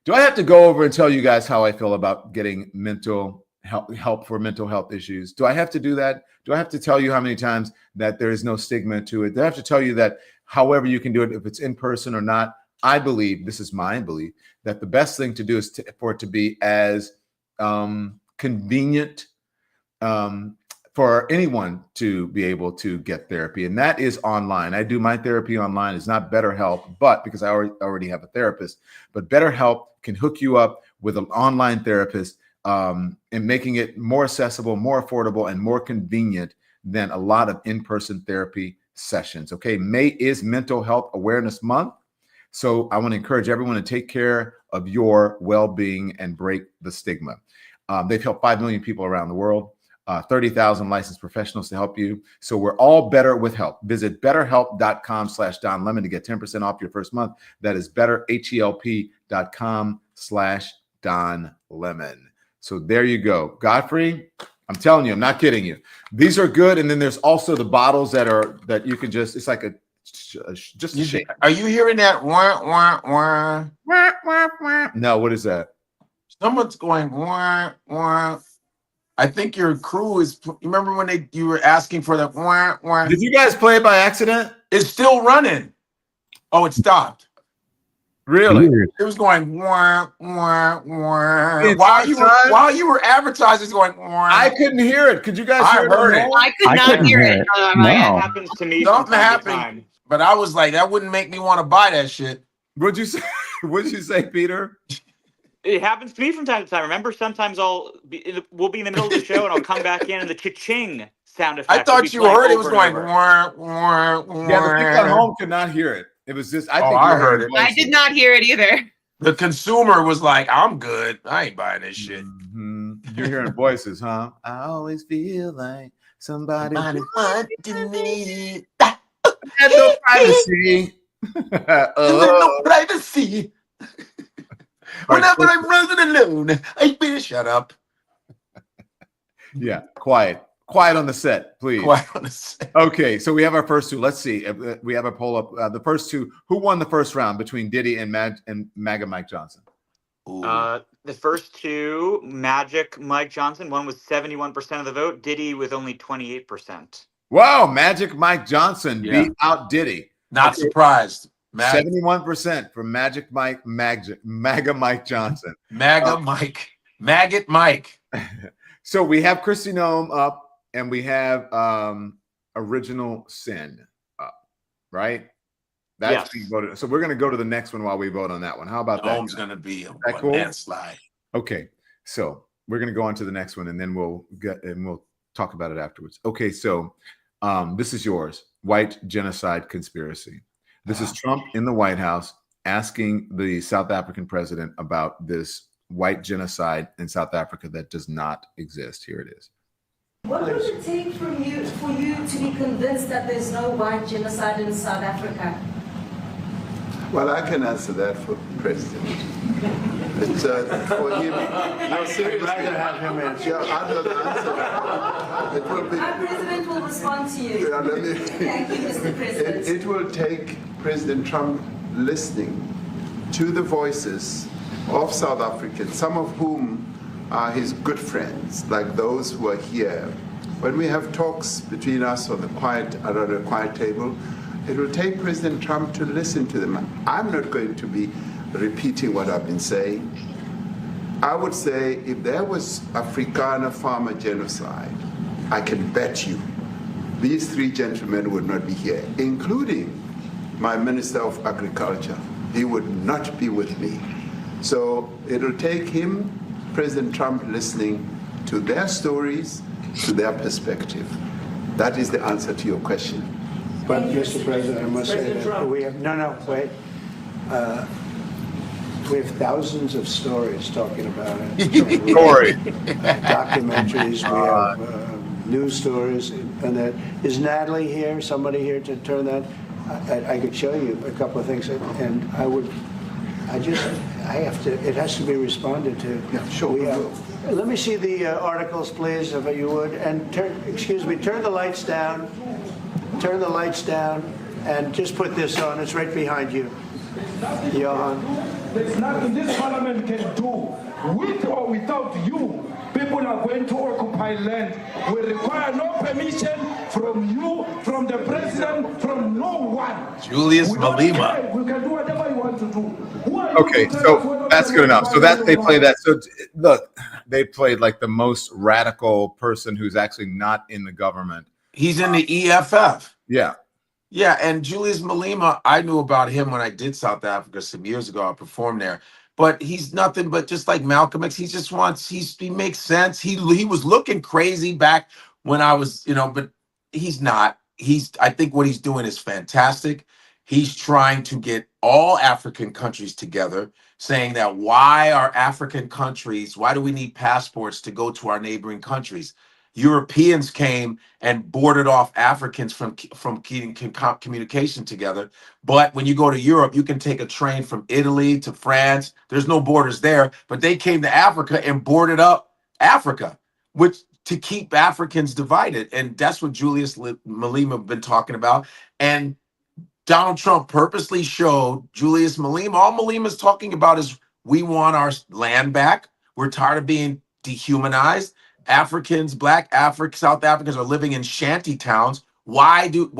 Do I have to go over and tell you guys how I feel about getting mental help for mental health issues? Do I have to do that? Do I have to tell you how many times that there is no stigma to it? Do I have to tell you that however you can do it, if it's in person or not? I believe, this is my belief, that the best thing to do is for it to be as convenient for anyone to be able to get therapy, and that is online. I do my therapy online. It's not BetterHelp, but because I already have a therapist, but BetterHelp can hook you up with an online therapist and making it more accessible, more affordable, and more convenient than a lot of in-person therapy sessions. Okay, May is Mental Health Awareness Month, so I want to encourage everyone to take care of your well-being and break the stigma. They've helped 5 million people around the world. 30,000 licensed professionals to help you. So we're all better with help. Visit betterhelp.com/Don Lemon to get 10% off your first month. That is betterhelp.com/Don Lemon. So there you go. Godfrey, I'm telling you, I'm not kidding you. These are good. And then there's also the bottles that you can just, it's like just a shake. Are you hearing that? Wah, wah, wah. Wah, wah, wah. No, what is that? Someone's going, wah, wah. I think your crew is, remember when you were asking for that? Wah, wah. Did you guys play it by accident? It's still running. Oh, it stopped. Really? It was going wah, wah, wah. While you were advertising, it's going wah. I couldn't hear it. Could you guys hear it? I could not hear it. No. It happens to me. Something happened, but I was like, that wouldn't make me want to buy that shit. What'd you say? What'd you say, Peter? It happens to me from time to time. Remember, sometimes we'll be in the middle of the show and I'll come back in and the cha-ching sound effect. I thought you heard it was going wah, wah, wah. Yeah, the people at home could not hear it. It was just, I heard it. I did not hear it either. The consumer was like, I'm good. I ain't buying this shit. Mm-hmm. You're hearing voices, huh? I always feel like somebody wanted me. had no privacy. No privacy. Whenever I'm running alone, I better shut up. Yeah, quiet. Quiet on the set, please. Quiet on the set. Okay, so we have our first two. Let's see. We have a poll up. The first two. Who won the first round between Diddy and MAGA Mike Johnson? The first two, Magic Mike Johnson, one with 71% of the vote. Diddy with only 28%. Wow, Magic Mike Johnson beat out Diddy. Not surprised. 71% for MAGA Mike Johnson. MAGA Mike. Maggot Mike. So we have Kristi Noem up. And we have Original Sin up, right? That's being voted. So we're going to go to the next one while we vote on that one. How about that? Noem's going to be a cool? landslide. Okay, so we're going to go on to the next one, and then we'll talk about it afterwards. Okay, so this is yours. White genocide conspiracy. This is Trump in the White House asking the South African president about this white genocide in South Africa that does not exist. Here it is. What would it take for you to be convinced that there's no white genocide in South Africa? Well, I can answer that for President. But for him, no, seriously. I'd rather have him answer. Yeah, I'd rather answer that. It will be, our President will respond to you. Yeah, thank you, Mr. President. It will take President Trump listening to the voices of South Africans, some of whom are his good friends, like those who are here. When we have talks between us on the quiet table, it will take President Trump to listen to them. I'm not going to be repeating what I've been saying. I would say if there was Afrikaner farmer genocide, I can bet you these three gentlemen would not be here, including my Minister of Agriculture. He would not be with me. So it'll take him, President Trump, listening to their stories, to their perspective. That is the answer to your question. But, Mr. President, I must say that we have, we have thousands of stories talking about it. Story. Documentaries, we have news stories, and that. Is Natalie here, somebody here to turn that? I could show you a couple of things, and it has to be responded to. Yeah, sure. Let me see the articles, please, if you would. And turn the lights down. Turn the lights down, and just put this on. It's right behind you. Johan. There's nothing this parliament can do. With or without you, people are going to occupy land. We require no permission from you, from the president, from no one. Julius Malema. We can do whatever you want to do. Okay, so that's good enough. So that they play that. So look, they played like the most radical person who's actually not in the government. He's in the EFF. Yeah. Yeah, and Julius Malema, I knew about him when I did South Africa some years ago. I performed there. But he's nothing but just like Malcolm X. He makes sense. He was looking crazy back when I was, but he's not. I think what he's doing is fantastic. He's trying to get all African countries together, saying that why do we need passports to go to our neighboring countries? Europeans came and boarded off Africans from keeping communication together. But when you go to Europe, you can take a train from Italy to France. There's no borders there, but they came to Africa and boarded up Africa, which to keep Africans divided. And that's what Julius Malema been talking about. And Donald Trump purposely showed Julius Malema. All Malema's talking about is we want our land back. We're tired of being dehumanized. Africans, South Africans are living in shanty towns. Why do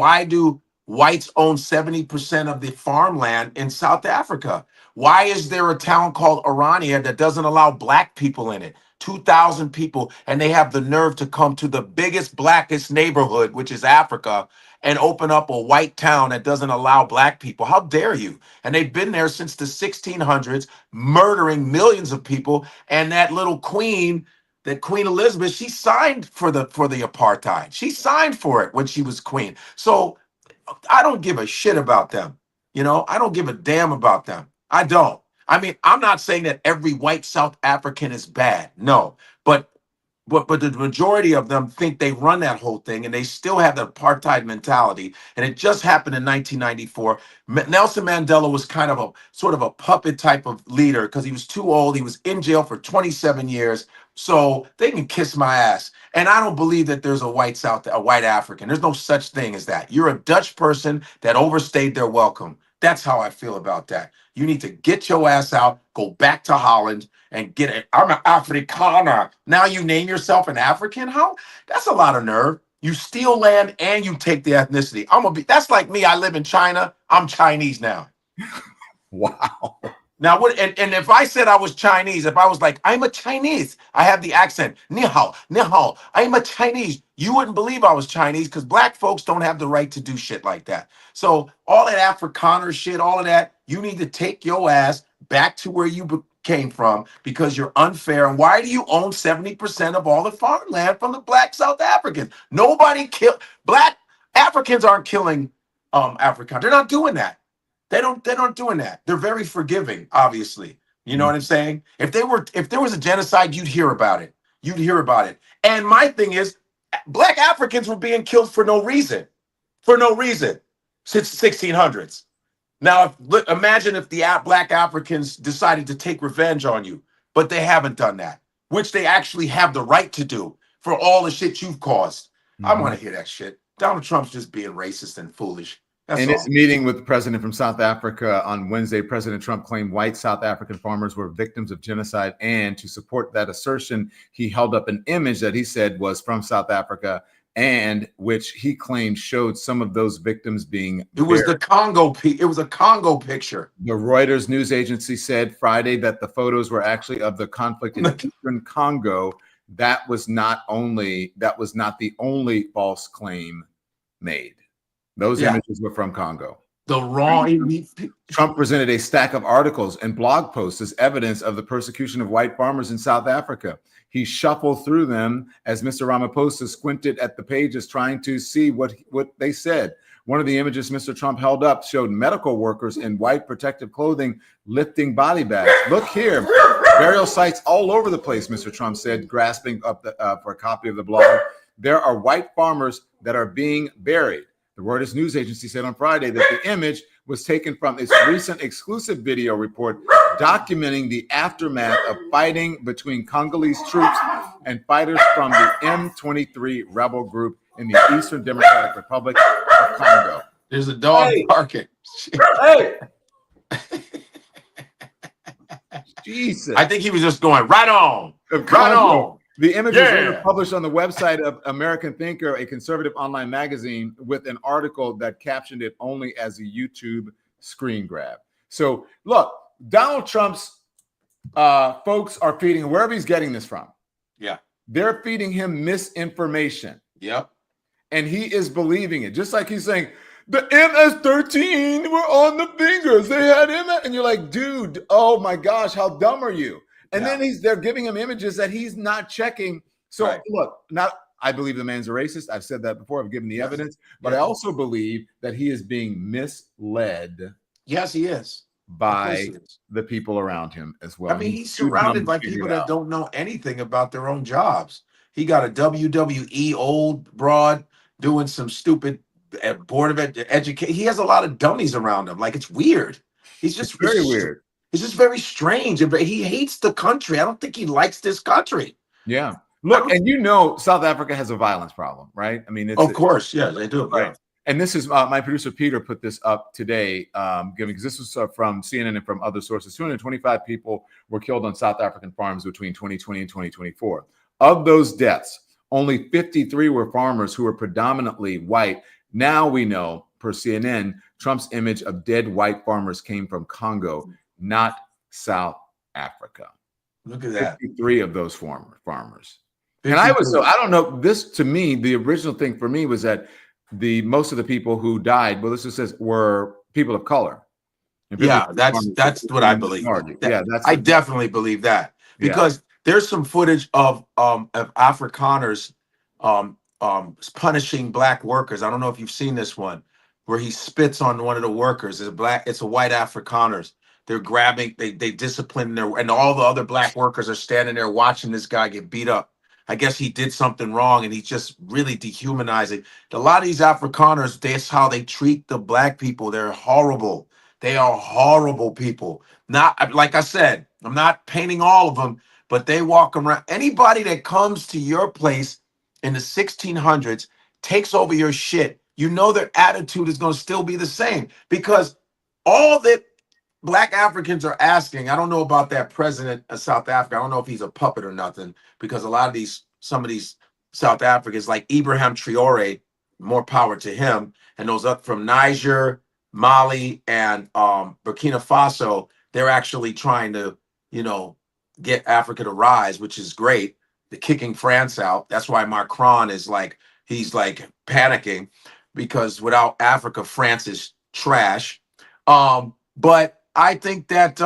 whites own 70% of the farmland in South Africa? Why is there a town called Orania that doesn't allow black people in it? 2,000 people, and they have the nerve to come to the biggest, blackest neighborhood, which is Africa, and open up a white town that doesn't allow black people. How dare you? And they've been there since the 1600s, murdering millions of people. And that little queen, that Queen Elizabeth, she signed for the apartheid. She signed for it when she was queen. So I don't give a shit about them. You know, I don't give a damn about them. I don't. I mean, I'm not saying that every white South African is bad. No, but the majority of them think they run that whole thing, and they still have the apartheid mentality. And it just happened in 1994. Nelson Mandela was kind of a sort of a puppet type of leader because he was too old. He was in jail for 27 years. So they can kiss my ass. And I don't believe that there's a white African. There's no such thing as that. You're a Dutch person that overstayed their welcome. That's how I feel about that. You need to get your ass out, go back to Holland, and get it. I'm an Afrikaner. Now you name yourself an African? How? That's a lot of nerve. You steal land and you take the ethnicity. That's like me. I live in China. I'm Chinese now. Wow. Now, and if I said I was Chinese, if I was like, I'm a Chinese, I have the accent, ni hao, I'm a Chinese, you wouldn't believe I was Chinese because black folks don't have the right to do shit like that. So all that Afrikaner shit, all of that, you need to take your ass back to where you came from because you're unfair. And why do you own 70% of all the farmland from the black South Africans? Black Africans aren't killing Afrikaners. They're not doing that. They're not doing that. They're very forgiving, obviously. You know what I'm saying? If there was a genocide, you'd hear about it. You'd hear about it. And my thing is, black Africans were being killed for no reason. For no reason. Since the 1600s. Now, imagine if the black Africans decided to take revenge on you, but they haven't done that, which they actually have the right to do for all the shit you've caused. I want to hear that shit. Donald Trump's just being racist and foolish. In his meeting with the president from South Africa on Wednesday, President Trump claimed white South African farmers were victims of genocide. And to support that assertion, he held up an image that he said was from South Africa and which he claimed showed some of those victims being It was the Congo. It was a Congo picture. The Reuters news agency said Friday that the photos were actually of the conflict in eastern Congo. That was not the only false claim made. Those images were from Congo. Trump presented a stack of articles and blog posts as evidence of the persecution of white farmers in South Africa. He shuffled through them as Mr. Ramaphosa squinted at the pages trying to see what they said. One of the images Mr. Trump held up showed medical workers in white protective clothing lifting body bags. Look here, burial sites all over the place, Mr. Trump said, grasping up for a copy of the blog. There are white farmers that are being buried. The Reuters news agency said on Friday that the image was taken from its recent exclusive video report documenting the aftermath of fighting between Congolese troops and fighters from the M23 rebel group in the Eastern Democratic Republic of Congo. There's a dog barking. Hey! Jesus. I think he was just going right on. Right on. The image was later published on the website of American Thinker, a conservative online magazine, with an article that captioned it only as a YouTube screen grab. So, look, Donald Trump's folks are feeding, wherever he's getting this from. Yeah. They're feeding him misinformation. Yep. And he is believing it. Just like he's saying, the MS-13 were on the fingers. They had MS. And you're like, dude, oh my gosh, how dumb are you? And then they're giving him images that he's not checking. So look, I believe the man's a racist. I've said that before. I've given the evidence, but I also believe that he is being misled. Yes, he is. By the people around him as well. I mean, he's surrounded by people that don't know anything about their own jobs. He got a WWE old broad doing some stupid board of education. He has a lot of dummies around him. Like, it's weird. He's just very weird. It's just very strange. He hates the country. I don't think he likes this country. Yeah. Look, and you know, South Africa has a violence problem, right? I mean, of course, yeah, they do. Right. Yeah. And this is my producer Peter put this up today, because this was from CNN and from other sources. 225 people were killed on South African farms between 2020 and 2024. Of those deaths, only 53 were farmers who were predominantly white. Now we know, per CNN, Trump's image of dead white farmers came from Congo, not South Africa. Look at that. 53 of those farmers. 53. And I don't know, this to me, the original thing for me was that most of the people who died, well, this just says were people of color. Yeah, that's what I believe. I definitely believe that, because there's some footage of Afrikaners punishing black workers. I don't know if you've seen this one, where he spits on one of the workers. It's a white Afrikaners. They're grabbing, they discipline and all the other black workers are standing there watching this guy get beat up. I guess he did something wrong and he's just really dehumanizing. A lot of these Afrikaners, that's how they treat the black people. They're horrible. They are horrible people. Not, like I said, I'm not painting all of them, but they walk around. Anybody that comes to your place in the 1600s, takes over your shit, you know their attitude is going to still be the same, because all that Black Africans are asking, I don't know about that president of South Africa. I don't know if he's a puppet or nothing, because some of these South Africans, like Ibrahim Traore, more power to him, and those up from Niger, Mali, and Burkina Faso, they're actually trying to, get Africa to rise, which is great. They're kicking France out. That's why Macron he's panicking, because without Africa, France is trash. But I think that,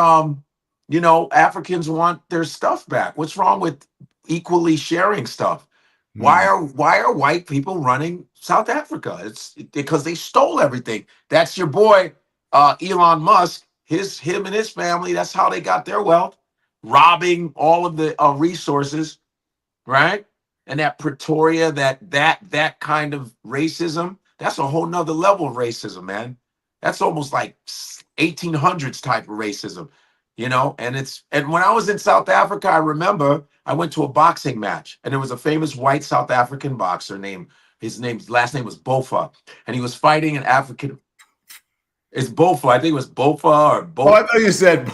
Africans want their stuff back. What's wrong with equally sharing stuff? Why are white people running South Africa? It's because they stole everything. That's your boy, Elon Musk, him and his family. That's how they got their wealth, robbing all of the resources, right? And that Pretoria, that kind of racism, that's a whole nother level of racism, man. That's almost like 1800s type of racism, and when I was in South Africa, I remember I went to a boxing match, and there was a famous white South African boxer his last name was Bofa, and he was fighting an African. It's Bofa. I think it was Bofa or Bofa. Oh, I thought you said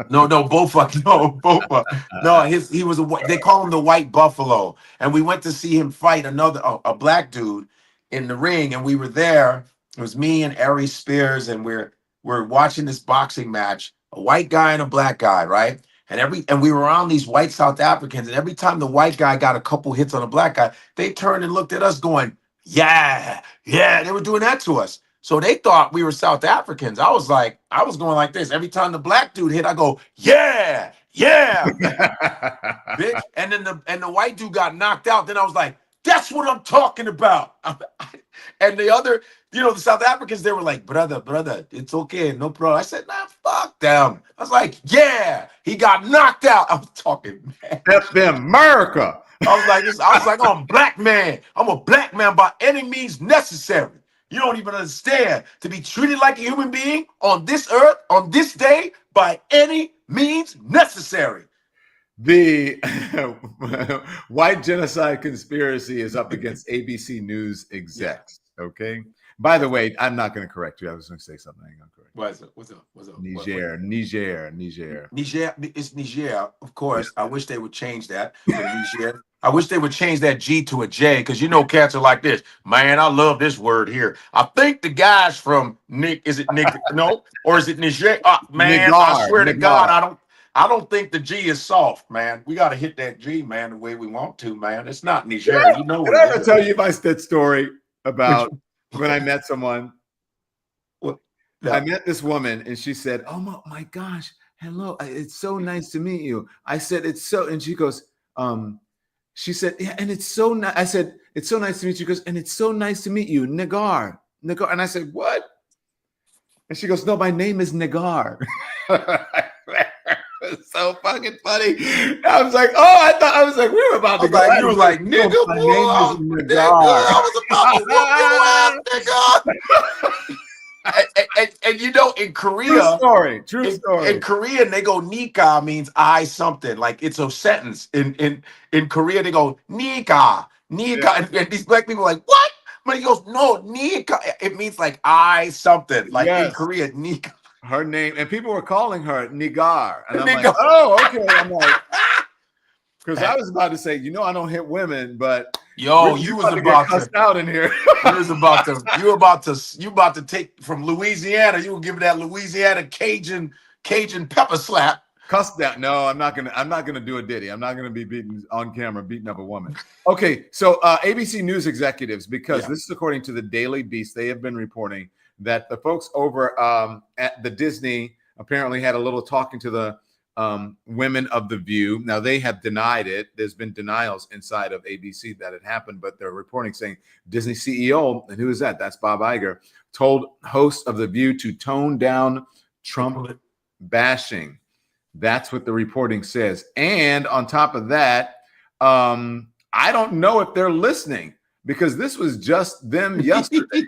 No, Bofa. No, Bofa. No, he was they call him the White Buffalo. And we went to see him fight a black dude in the ring, and we were there. It was me and Ari Spears, and we're watching this boxing match, a white guy and a black guy, right? And we were around these white South Africans, and every time the white guy got a couple hits on the black guy, they turned and looked at us going, yeah. They were doing that to us. So they thought we were South Africans. I was going like this. Every time the black dude hit, I go, yeah, bitch. And then the white dude got knocked out. Then I was like, that's what I'm talking about. And the other, the South Africans, they were like, brother, it's okay, no problem. I said, nah, fuck them. I was like, yeah, he got knocked out. I was talking, man. That's the America. I was like, I'm a black man. I'm a black man by any means necessary. You don't even understand. To be treated like a human being on this earth, on this day, by any means necessary. The white genocide conspiracy is up against ABC News execs. Okay. By the way, I'm not going to correct you. I was going to say something. I'm going to correct you. What's up? Niger. Niger. It's Niger, of course. I wish they would change that. Niger. I wish they would change that G to a J, because cats are like this. Man, I love this word here. I think the guys from Nick, is it Nick? No, or is it Niger? Man, I swear to God, I don't think the G is soft, man. We got to hit that G, man, the way we want to, man. It's not Niger. Did I ever tell you my story about when I met someone? What? I met this woman, and she said, "Oh my gosh, hello! It's so nice to meet you." I said, "It's so," and she goes, she said, "Yeah, and it's so nice." I said, "It's so nice to meet you." She goes, "And it's so nice to meet you, Nagar." And I said, "What?" And she goes, "No, my name is Nagar." It's so fucking funny. I was like, we were about to go. You were like, nigga, my name is Nagar. I was about to whoop your ass, nigga. And you know, in Korea, true story. In Korean, they go nika means I something, like it's a sentence. In Korea, they go nika. And these black people are like, what? But he goes, no, nika. It means like I something. Like in Korea, nika. Her name, and people were calling her Nigar, and I'm Nigar. like, oh, okay. I'm like, because I was about to say, I don't hit women, but you was to about get cussed out in here. you about to take from Louisiana. You were giving that Louisiana Cajun pepper slap. Cuss down. No, I'm not gonna do a Diddy. I'm not gonna be beaten on camera, beating up a woman. Okay, so ABC News executives, because this is according to the Daily Beast, they have been reporting that the folks over at the Disney apparently had a little talking to the women of The View. Now, they have denied it. There's been denials inside of ABC that it happened, but they're reporting saying Disney CEO, and who is that? That's Bob Iger, told hosts of The View to tone down Trump bashing. That's what the reporting says. And on top of that, I don't know if they're listening, because this was just them yesterday.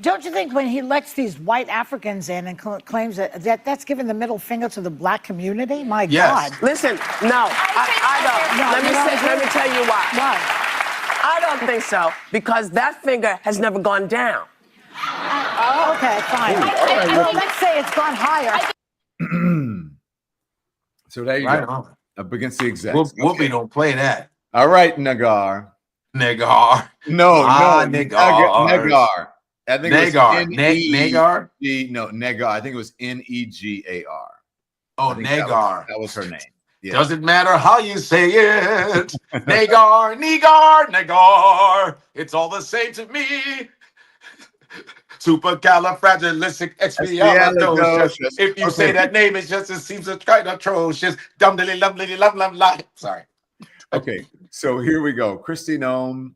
Don't you think when he lets these white Africans in and claims that's giving the middle finger to the black community? My God. Listen, no, I don't. Let me tell you why. Why? I don't think so, because that finger has never gone down. Okay, fine. Let's say it's gone higher. So there you go. Up against the execs. Whoopi don't play that. All right, Nagar. Nagar. No, Nagar. Nagar. I think Nagar. it was Nagar? No, Nagar. I think it was Negar. Oh, Nagar. That was her name. Yeah. Doesn't matter how you say it. Nagar, Nagar. It's all the same to me. Supercalifragilisticexpialidocious. If you say that name, it seems kind of atrocious. Dumdily, lumdily, lum. Sorry. Okay, so here we go. Kristi Noem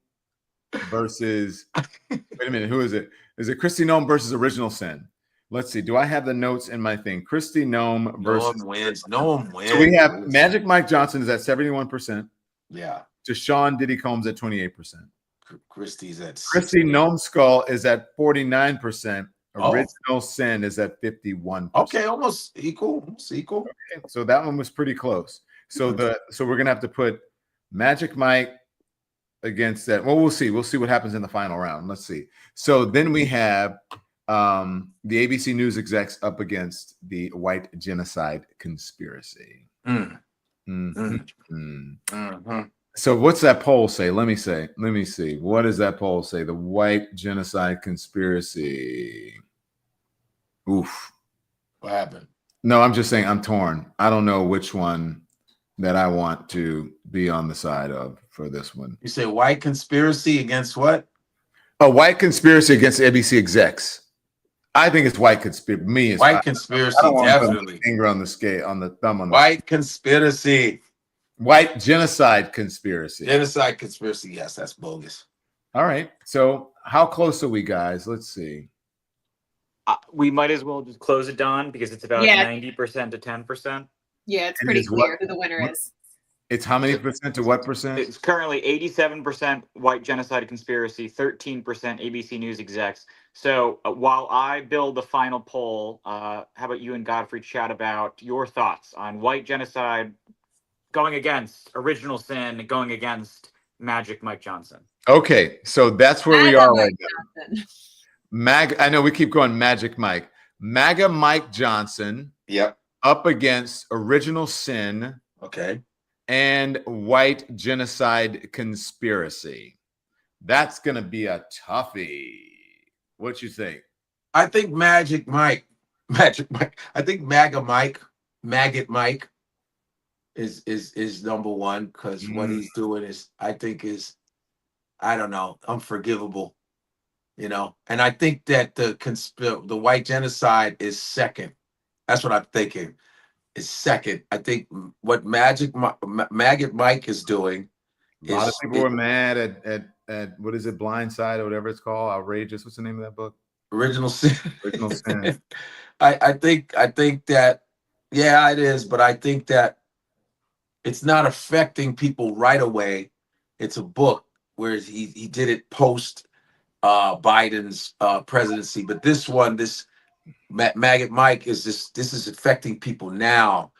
versus. Wait a minute. Who is it? Is it Kristi Noem versus Original Sin? Let's see. Do I have the notes in my thing? Kristi Noem versus. Noem wins. So we have Magic Mike Johnson is at 71%. Yeah. Deshaun Diddy Combs at 28%. Christie's at Kristi Noem Skull is at 49%. Original Sin is at 51%. Okay, almost equal. Okay, so that one was pretty close. So we're gonna have to put Magic Mike against that. Well, we'll see. We'll see what happens in the final round. Let's see. So then we have the ABC News execs up against the white genocide conspiracy. So what's that poll say? Let me see. What does that poll say? The white genocide conspiracy. Oof. What happened? No, I'm just saying I'm torn. I don't know which one that I want to be on the side of for this one. You say white conspiracy against what? A white conspiracy against ABC execs. I think it's white conspiracy. Me, it's white conspiracy. I don't want Definitely. Finger on the scale, on the thumb on the white conspiracy. White genocide conspiracy. Genocide conspiracy. Yes, that's bogus. All right. So how close are we, guys? Let's see. We might as well just close it, Don, because it's about 90% to 10%. Yeah, it's pretty clear who the winner is. It's how many percent to what percent? It's currently 87% white genocide conspiracy, 13% ABC News execs. So while I build the final poll, how about you and Godfrey chat about your thoughts on white genocide going against Original Sin, going against Magic Mike Johnson? Okay, so that's where we are right now. I know we keep going Magic Mike. MAGA Mike Johnson. Yep. Up against Original Sin. Okay. And white genocide conspiracy. That's gonna be a toughie. What you think? I think Magic Mike. I think Maggot Mike is number one, because what he's doing is, I don't know, unforgivable. And I think that the white genocide is second. That's what I'm thinking. Is second. I think what Maggot Mike is doing. A lot of people were mad at what is it, Blindside or whatever it's called, Outrageous. What's the name of that book? Original Sin. Original Sin. I think that, yeah, it is, but I think that it's not affecting people right away. It's a book, whereas he did it post Biden's presidency. But this one, this Maggot Mike is this is affecting people now.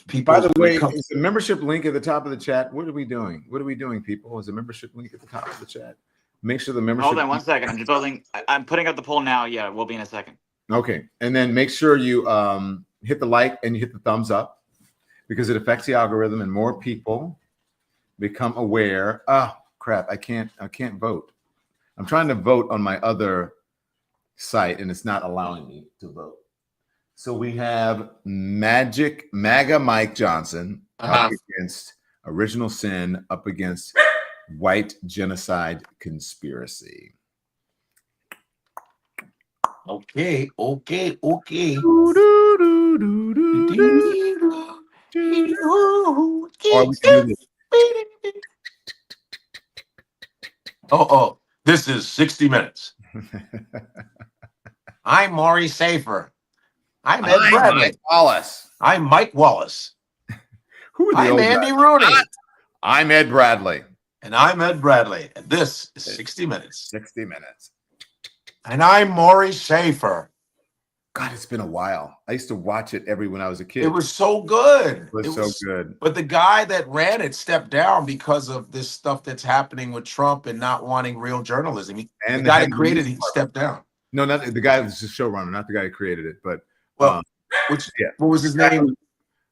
People, by the way, is the membership link at the top of the chat? What are we doing? What are we doing, people? Is the membership link at the top of the chat? Make sure the membership. Hold on 1 second. I'm just building. I'm putting up the poll now. Yeah, we'll be in a second. Okay, and then make sure you hit the like and you hit the thumbs up because it affects the algorithm and more people become aware. Oh crap! I can't vote. I'm trying to vote on my other site and it's not allowing me to vote. So we have MAGA Mike Johnson up against Original Sin, up against White Genocide Conspiracy. Okay. Or we can do this. This is 60 Minutes. I'm Maury Safer. I'm Ed Bradley. Mike Wallace. I'm Mike Wallace. Who are the I'm old Andy guys? Rooney. I'm Ed Bradley. And I'm Ed Bradley. And this is 60 Minutes. 60 Minutes. And I'm Maury Safer. God, it's been a while. I used to watch it when I was a kid. It was so good. It was so good. But the guy that ran it stepped down because of this stuff that's happening with Trump and not wanting real journalism. And the guy that created it, he stepped down. No, not the guy who's the showrunner, not the guy who created it. But what was his name?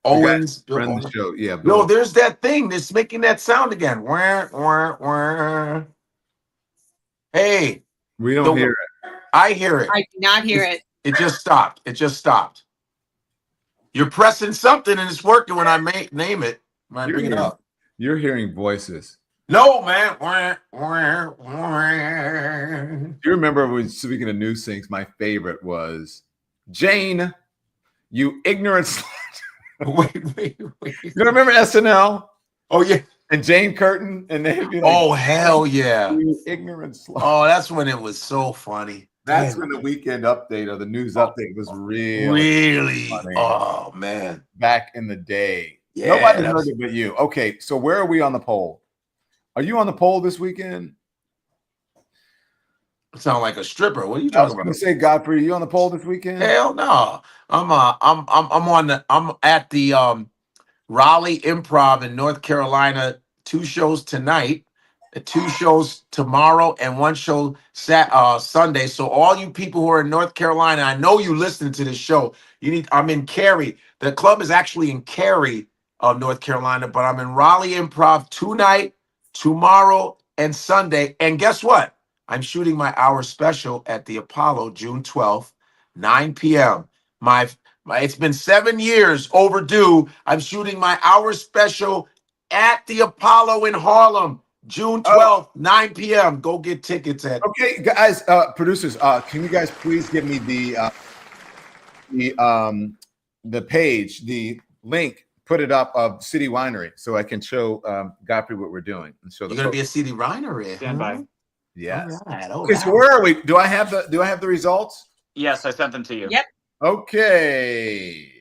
Owens. Friend of the show. Yeah. No, there's that thing that's making that sound again. Wah, wah, wah. Hey. We don't hear it. I hear it. I do not hear it. It just stopped. It just stopped. You're pressing something and it's working when I name it. When I bring it up. You're hearing voices. No, man. Wah, wah, wah. Do you remember when, speaking of news things, my favorite was Jane, you ignorant slut. Wait. You remember SNL? Oh, yeah. And Jane Curtin, and they'd be like, oh, hell yeah. You ignorant slut. Oh, that's when it was so funny. That's when the weekend update or the news update was really funny. Oh, man. Back in the day. Yeah, Nobody heard it but you. Okay, so where are we on the poll? Are you on the poll this weekend? Sound like a stripper. What are you I was talking going about? to say, Godfrey, you on the poll this weekend? Hell no. I'm at the Raleigh Improv in North Carolina. 2 shows tonight, 2 shows tomorrow, and 1 show Sunday. So all you people who are in North Carolina, I know you listening to this show. I'm in Cary. The club is actually in Cary, North Carolina, but I'm in Raleigh Improv tonight, tomorrow, and Sunday. And guess what? I'm shooting my hour special at the Apollo June 12th, 9 p.m. It's been 7 years overdue. I'm shooting my hour special at the Apollo in Harlem, June 12th, 9 p.m. Go get tickets at. Okay, guys, producers, can you guys please give me the page, the link, put it up of City Winery so I can show Godfrey what we're doing. And show You're gonna be a City Winery. Stand by. Yes. All right, okay, so where are we? Do I have the results? Yes, I sent them to you. Yep. Okay.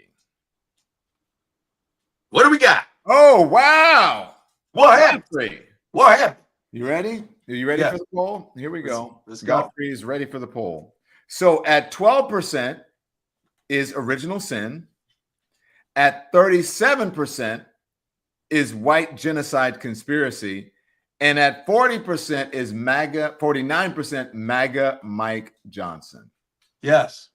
What do we got? Oh wow! What happened? What happened? You ready? Are you ready Yes. for the poll? Here we go. Let's go. Godfrey is ready for the poll. So at 12% is Original Sin. At 37% is White Genocide Conspiracy. And at 40% is 49% MAGA Mike Johnson. Yes.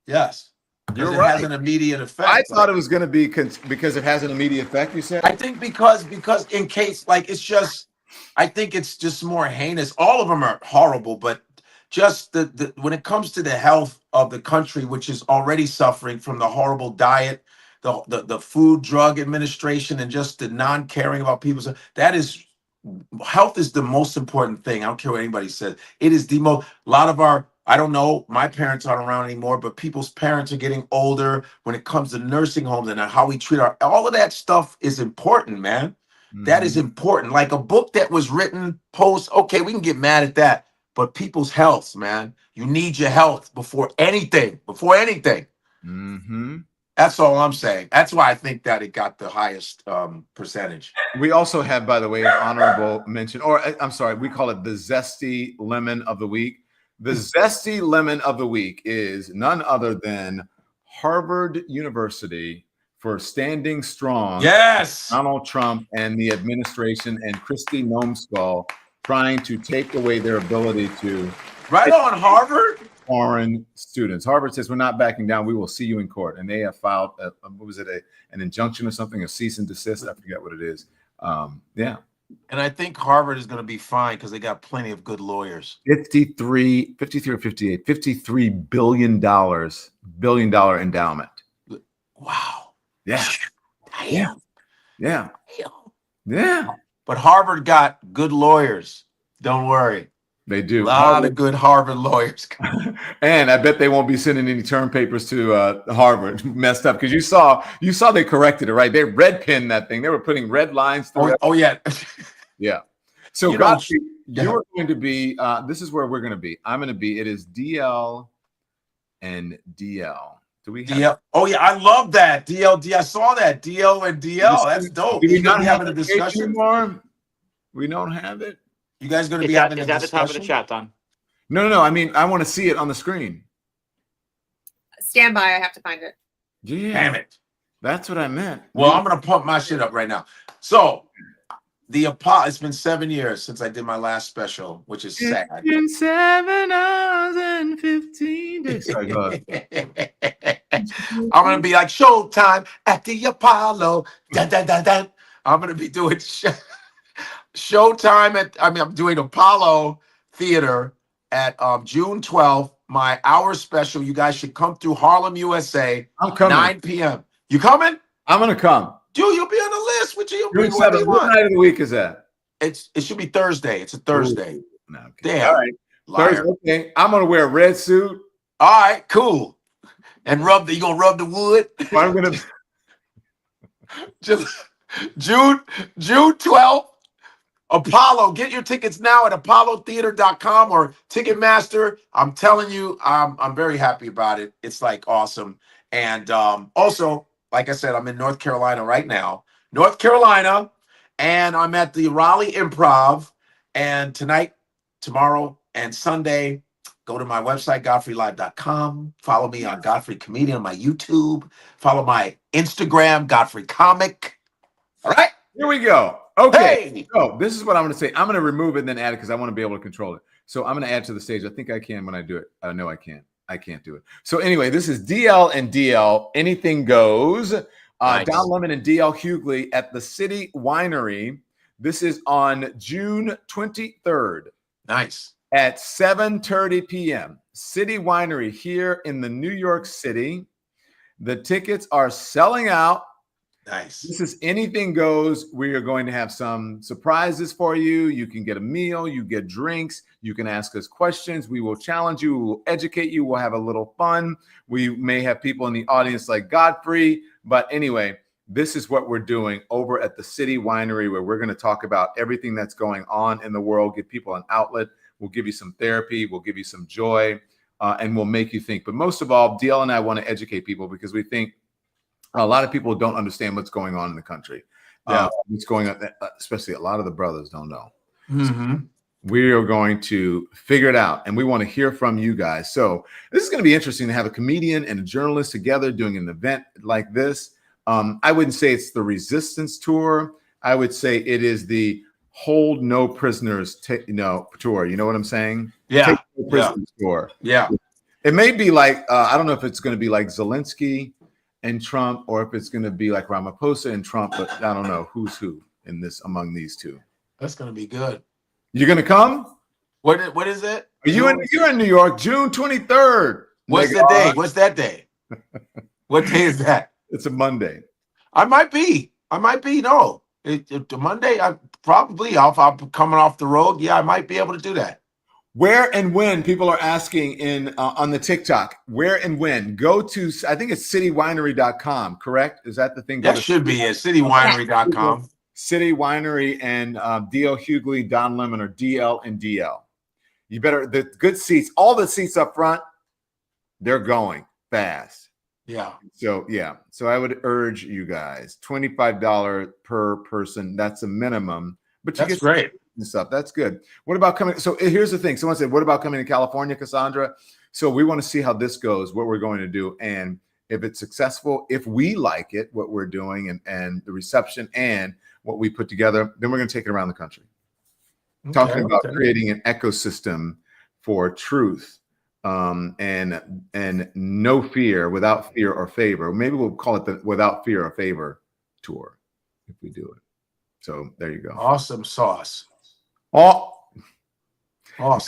You're It right. has an immediate effect. I thought it was going to be because it has an immediate effect, you said? I think because in case, like, it's just, I think it's just more heinous. All of them are horrible, but just the when it comes to the health of the country, which is already suffering from the horrible diet, the Food Drug Administration, and just the non-caring about people. Health is the most important thing. I don't care what anybody says. It is the most. A lot of I don't know, my parents aren't around anymore, but people's parents are getting older. When it comes to nursing homes and how we treat all of that stuff is important, man. Mm-hmm. That is important. Like a book that was written okay, we can get mad at that, but people's health, man. You need your health before anything. Mm-hmm. That's all I'm saying. That's why I think that it got the highest percentage. We also have, by the way, an honorable mention, or I'm sorry, we call it the Zesty Lemon of the Week. The Zesty Lemon of the Week is none other than Harvard University for standing strong. Yes. Donald Trump and the administration and Kristi Noem trying to take away their ability to right on Harvard foreign students. Harvard says we're not backing down. We will see you in court, and they have filed an injunction or something, a cease and desist. I forget what it is. Yeah. And I think Harvard is going to be fine because they got plenty of good lawyers. 53 or 58, $53 billion endowment. Wow. Yeah. Damn. Yeah. Yeah. But Harvard got good lawyers. Don't worry. They do. A lot of good Harvard lawyers. And I bet they won't be sending any term papers to Harvard messed up because you saw they corrected it, right? They red pinned that thing. They were putting red lines through it. Oh yeah. Yeah. So Godfrey, you're going to be this is where we're going to be. I'm going to be, it is DL and DL. Do we have DL? Oh yeah, I love that. DLD. I saw that. DL and DL. That's dope. Do we not have having a discussion anymore? We don't have it. You guys going to be having a discussion? Is that at the top of the chat, Don? No. I mean, I want to see it on the screen. Stand by. I have to find it. Yeah. Damn it. That's what I meant. Well, I'm going to pump my shit up right now. So, it's been 7 years since I did my last special, which is sad. It's been 7 hours and 15 days. Sorry, go ahead. I'm going to be like Showtime at the Apollo. Dun, dun, dun, dun. I'm going to be doing Showtime I'm doing Apollo Theater at June 12th. My hour special. You guys should come through Harlem, USA. I'm coming. 9 p.m. You coming? I'm going to come. Dude, you'll be on the list. You'll June bring whatever 7th. you What want. night of the week is that? It should be Thursday. It's a Thursday. Ooh, no, okay. Damn. All right. Liar. Thursday. Okay. I'm going to wear a red suit. All right, cool. And you gonna rub the wood? I'm going to Just June 12th. Apollo. Get your tickets now at apollotheater.com or Ticketmaster. I'm telling you, I'm very happy about it. It's like awesome. And also, like I said, I'm in North Carolina right now. And I'm at the Raleigh Improv. And tonight, tomorrow, and Sunday, go to my website, godfreylive.com. Follow me on Godfrey Comedian on my YouTube. Follow my Instagram, Godfrey Comic. All right? Here we go. Okay. Hey! So this is what I'm going to say. I'm going to remove it and then add it because I want to be able to control it. So I'm going to add to the stage. I think I can when I do it. No, I can't. I can't do it. So anyway, this is DL and DL. Anything goes. Nice. Don Lemon and DL Hughley at the City Winery. This is on June 23rd. Nice. At 7:30 p.m. City Winery here in the New York City. The tickets are selling out. Nice. This is anything goes. We are going to have some surprises for you. You can get a meal, you get drinks, you can ask us questions. We will challenge you, we will educate you, we'll have a little fun. We may have people in the audience like Godfrey, but anyway, this is what we're doing over at the City Winery, where we're going to talk about everything that's going on in the world, give people an outlet. We'll give you some therapy, we'll give you some joy, and we'll make you think. But most of all, DL and I want to educate people because we think a lot of people don't understand what's going on in the country. What's going on, especially a lot of the brothers don't know. Mm-hmm. So we are going to figure it out, and we want to hear from you guys. So this is going to be interesting to have a comedian and a journalist together doing an event like this. I wouldn't say it's the resistance tour. I would say it is the hold no prisoners tour. You know what I'm saying? Yeah. Take no prisoners tour. Yeah. It may be like, I don't know if it's going to be like Zelensky and Trump, or if it's going to be like Ramaphosa and Trump, but I don't know who's who in this among these two. That's going to be good. You're going to come? What is it? You're in New York, June 23rd. What's the day? What's that day? What day is that? It's a Monday. I might be. No. Monday, I'm coming off the road. Yeah, I might be able to do that. Where and when, people are asking on the TikTok, where and when? Go to, I think it's citywinery.com, correct? Is that the thing? That should be it, citywinery.com. City Winery and DL Hughley, Don Lemon, or DL and DL. You better, the good seats, all the seats up front, they're going fast. Yeah. So I would urge you guys, $25 per person. That's a minimum, but you That's get great. stuff. That's good. What about coming? So here's the thing. Someone said, what about coming to California, Cassandra? So we want to see how this goes, what we're going to do. And if it's successful, if we like it, what we're doing and the reception and what we put together, then we're going to take it around the country. Talking about creating an ecosystem for truth and no fear, without fear or favor. Maybe we'll call it the Without Fear or Favor tour if we do it. So there you go. Awesome sauce. Awesome.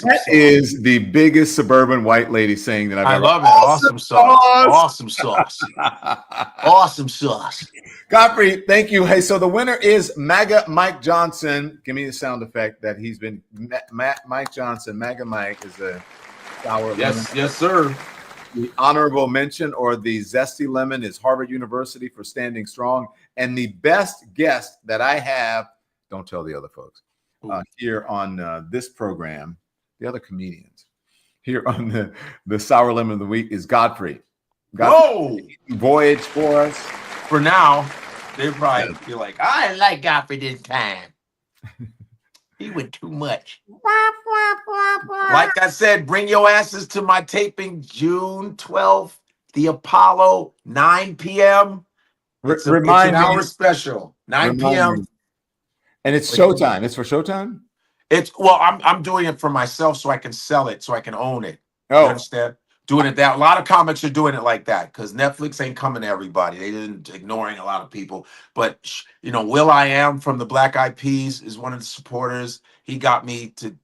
That is the biggest suburban white lady saying that I've ever. Love it. Awesome sauce. Awesome sauce. Awesome sauce. Godfrey, thank you. Hey, so the winner is MAGA Mike Johnson. Give me the sound effect that he's been Mike Johnson. MAGA Mike is a sour lemon. Yes, sir. The honorable mention or the zesty lemon is Harvard University for standing strong. And the best guest that I have, don't tell the other folks, here on this program, the other comedians here on the Sour Lemon of the Week is Godfrey. Godfrey voyage for us. For now, they probably feel like, I didn't like Godfrey this time. He went too much. Like I said, bring your asses to my taping June 12th, the Apollo, 9 p.m. It's an hour special, 9 p.m. And it's Showtime. It's for Showtime? I'm doing it for myself so I can sell it, so I can own it. Oh. You understand? Doing it that a lot of comics are doing it like that because Netflix ain't coming to everybody. They didn't ignoring a lot of people. But Will I Am from the Black Eyed Peas is one of the supporters. He got me to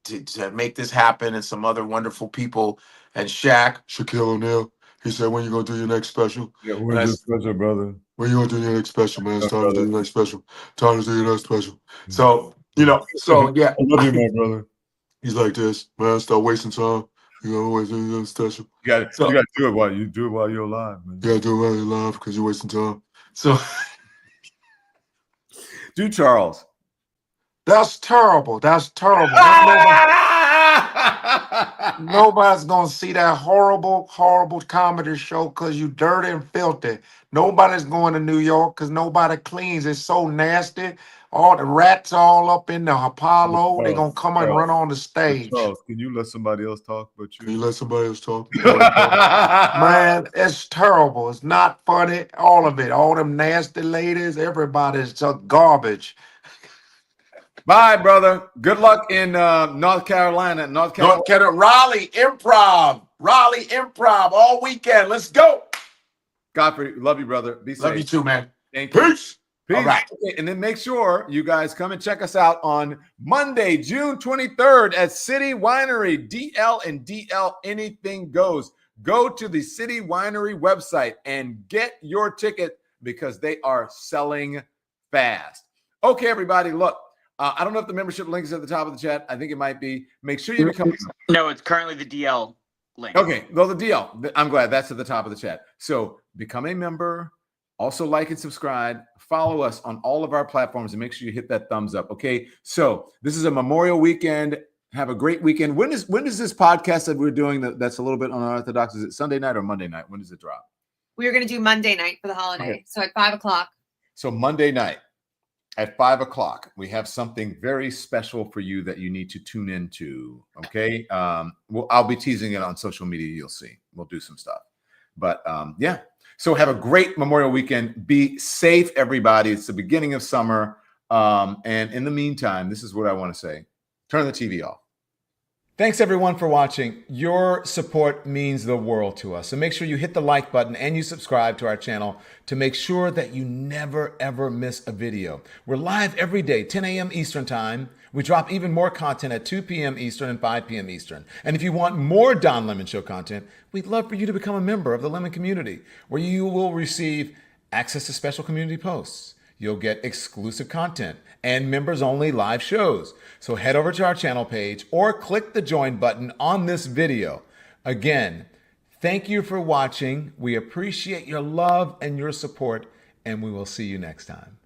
make this happen, and some other wonderful people. And Shaquille O'Neal. He said, "When you gonna do your next special?" Yeah, when's your special, brother? When you gonna do your next special, man? It's time to do your next special. Time to do your next special. So yeah. I love you, my brother. He's like this, man. Stop wasting time. You gotta always do your special. You gotta do it while you're alive, man. You gotta do it while you're alive because you're wasting time. So do Charles. That's terrible. That's terrible. Nobody's gonna see that horrible, horrible comedy show because you dirty and filthy. Nobody's going to New York because nobody cleans. It's so nasty. All the rats all up in the Apollo. They're gonna come and run on the stage. Charles, can you let somebody else talk? Can you let somebody else talk? Man, it's terrible. It's not funny. All of it. All them nasty ladies. Everybody's just garbage. Bye, brother. Good luck in North Carolina. Raleigh Improv all weekend. Let's go. Godfrey, love you, brother. Be safe. Love you too, man. Thank you. Peace. All right. Okay, and then make sure you guys come and check us out on Monday, June 23rd at City Winery. DL and DL, anything goes. Go to the City Winery website and get your ticket because they are selling fast. Okay, everybody, look. I don't know if the membership link is at the top of the chat. I think it might be. Make sure you become. No, it's currently the DL link. Okay, well, the DL. I'm glad that's at the top of the chat. So become a member. Also, like and subscribe. Follow us on all of our platforms and make sure you hit that thumbs up. Okay, so this is a Memorial Weekend. Have a great weekend. When is this podcast that we're doing that's a little bit unorthodox? Is it Sunday night or Monday night? When does it drop? We are going to do Monday night for the holiday. Okay. So at 5:00. So Monday night at 5:00, we have something very special for you that you need to tune into. Okay. I'll be teasing it on social media. You'll see. We'll do some stuff. But yeah. So have a great Memorial Weekend. Be safe, everybody. It's the beginning of summer. And in the meantime, this is what I want to say. Turn the TV off. Thanks, everyone, for watching. Your support means the world to us. So make sure you hit the like button and you subscribe to our channel to make sure that you never, ever miss a video. We're live every day, 10 a.m. Eastern Time. We drop even more content at 2 p.m. Eastern and 5 p.m. Eastern. And if you want more Don Lemon Show content, we'd love for you to become a member of the Lemon community, where you will receive access to special community posts. You'll get exclusive content and members-only live shows. So head over to our channel page or click the join button on this video. Again, thank you for watching. We appreciate your love and your support, and we will see you next time.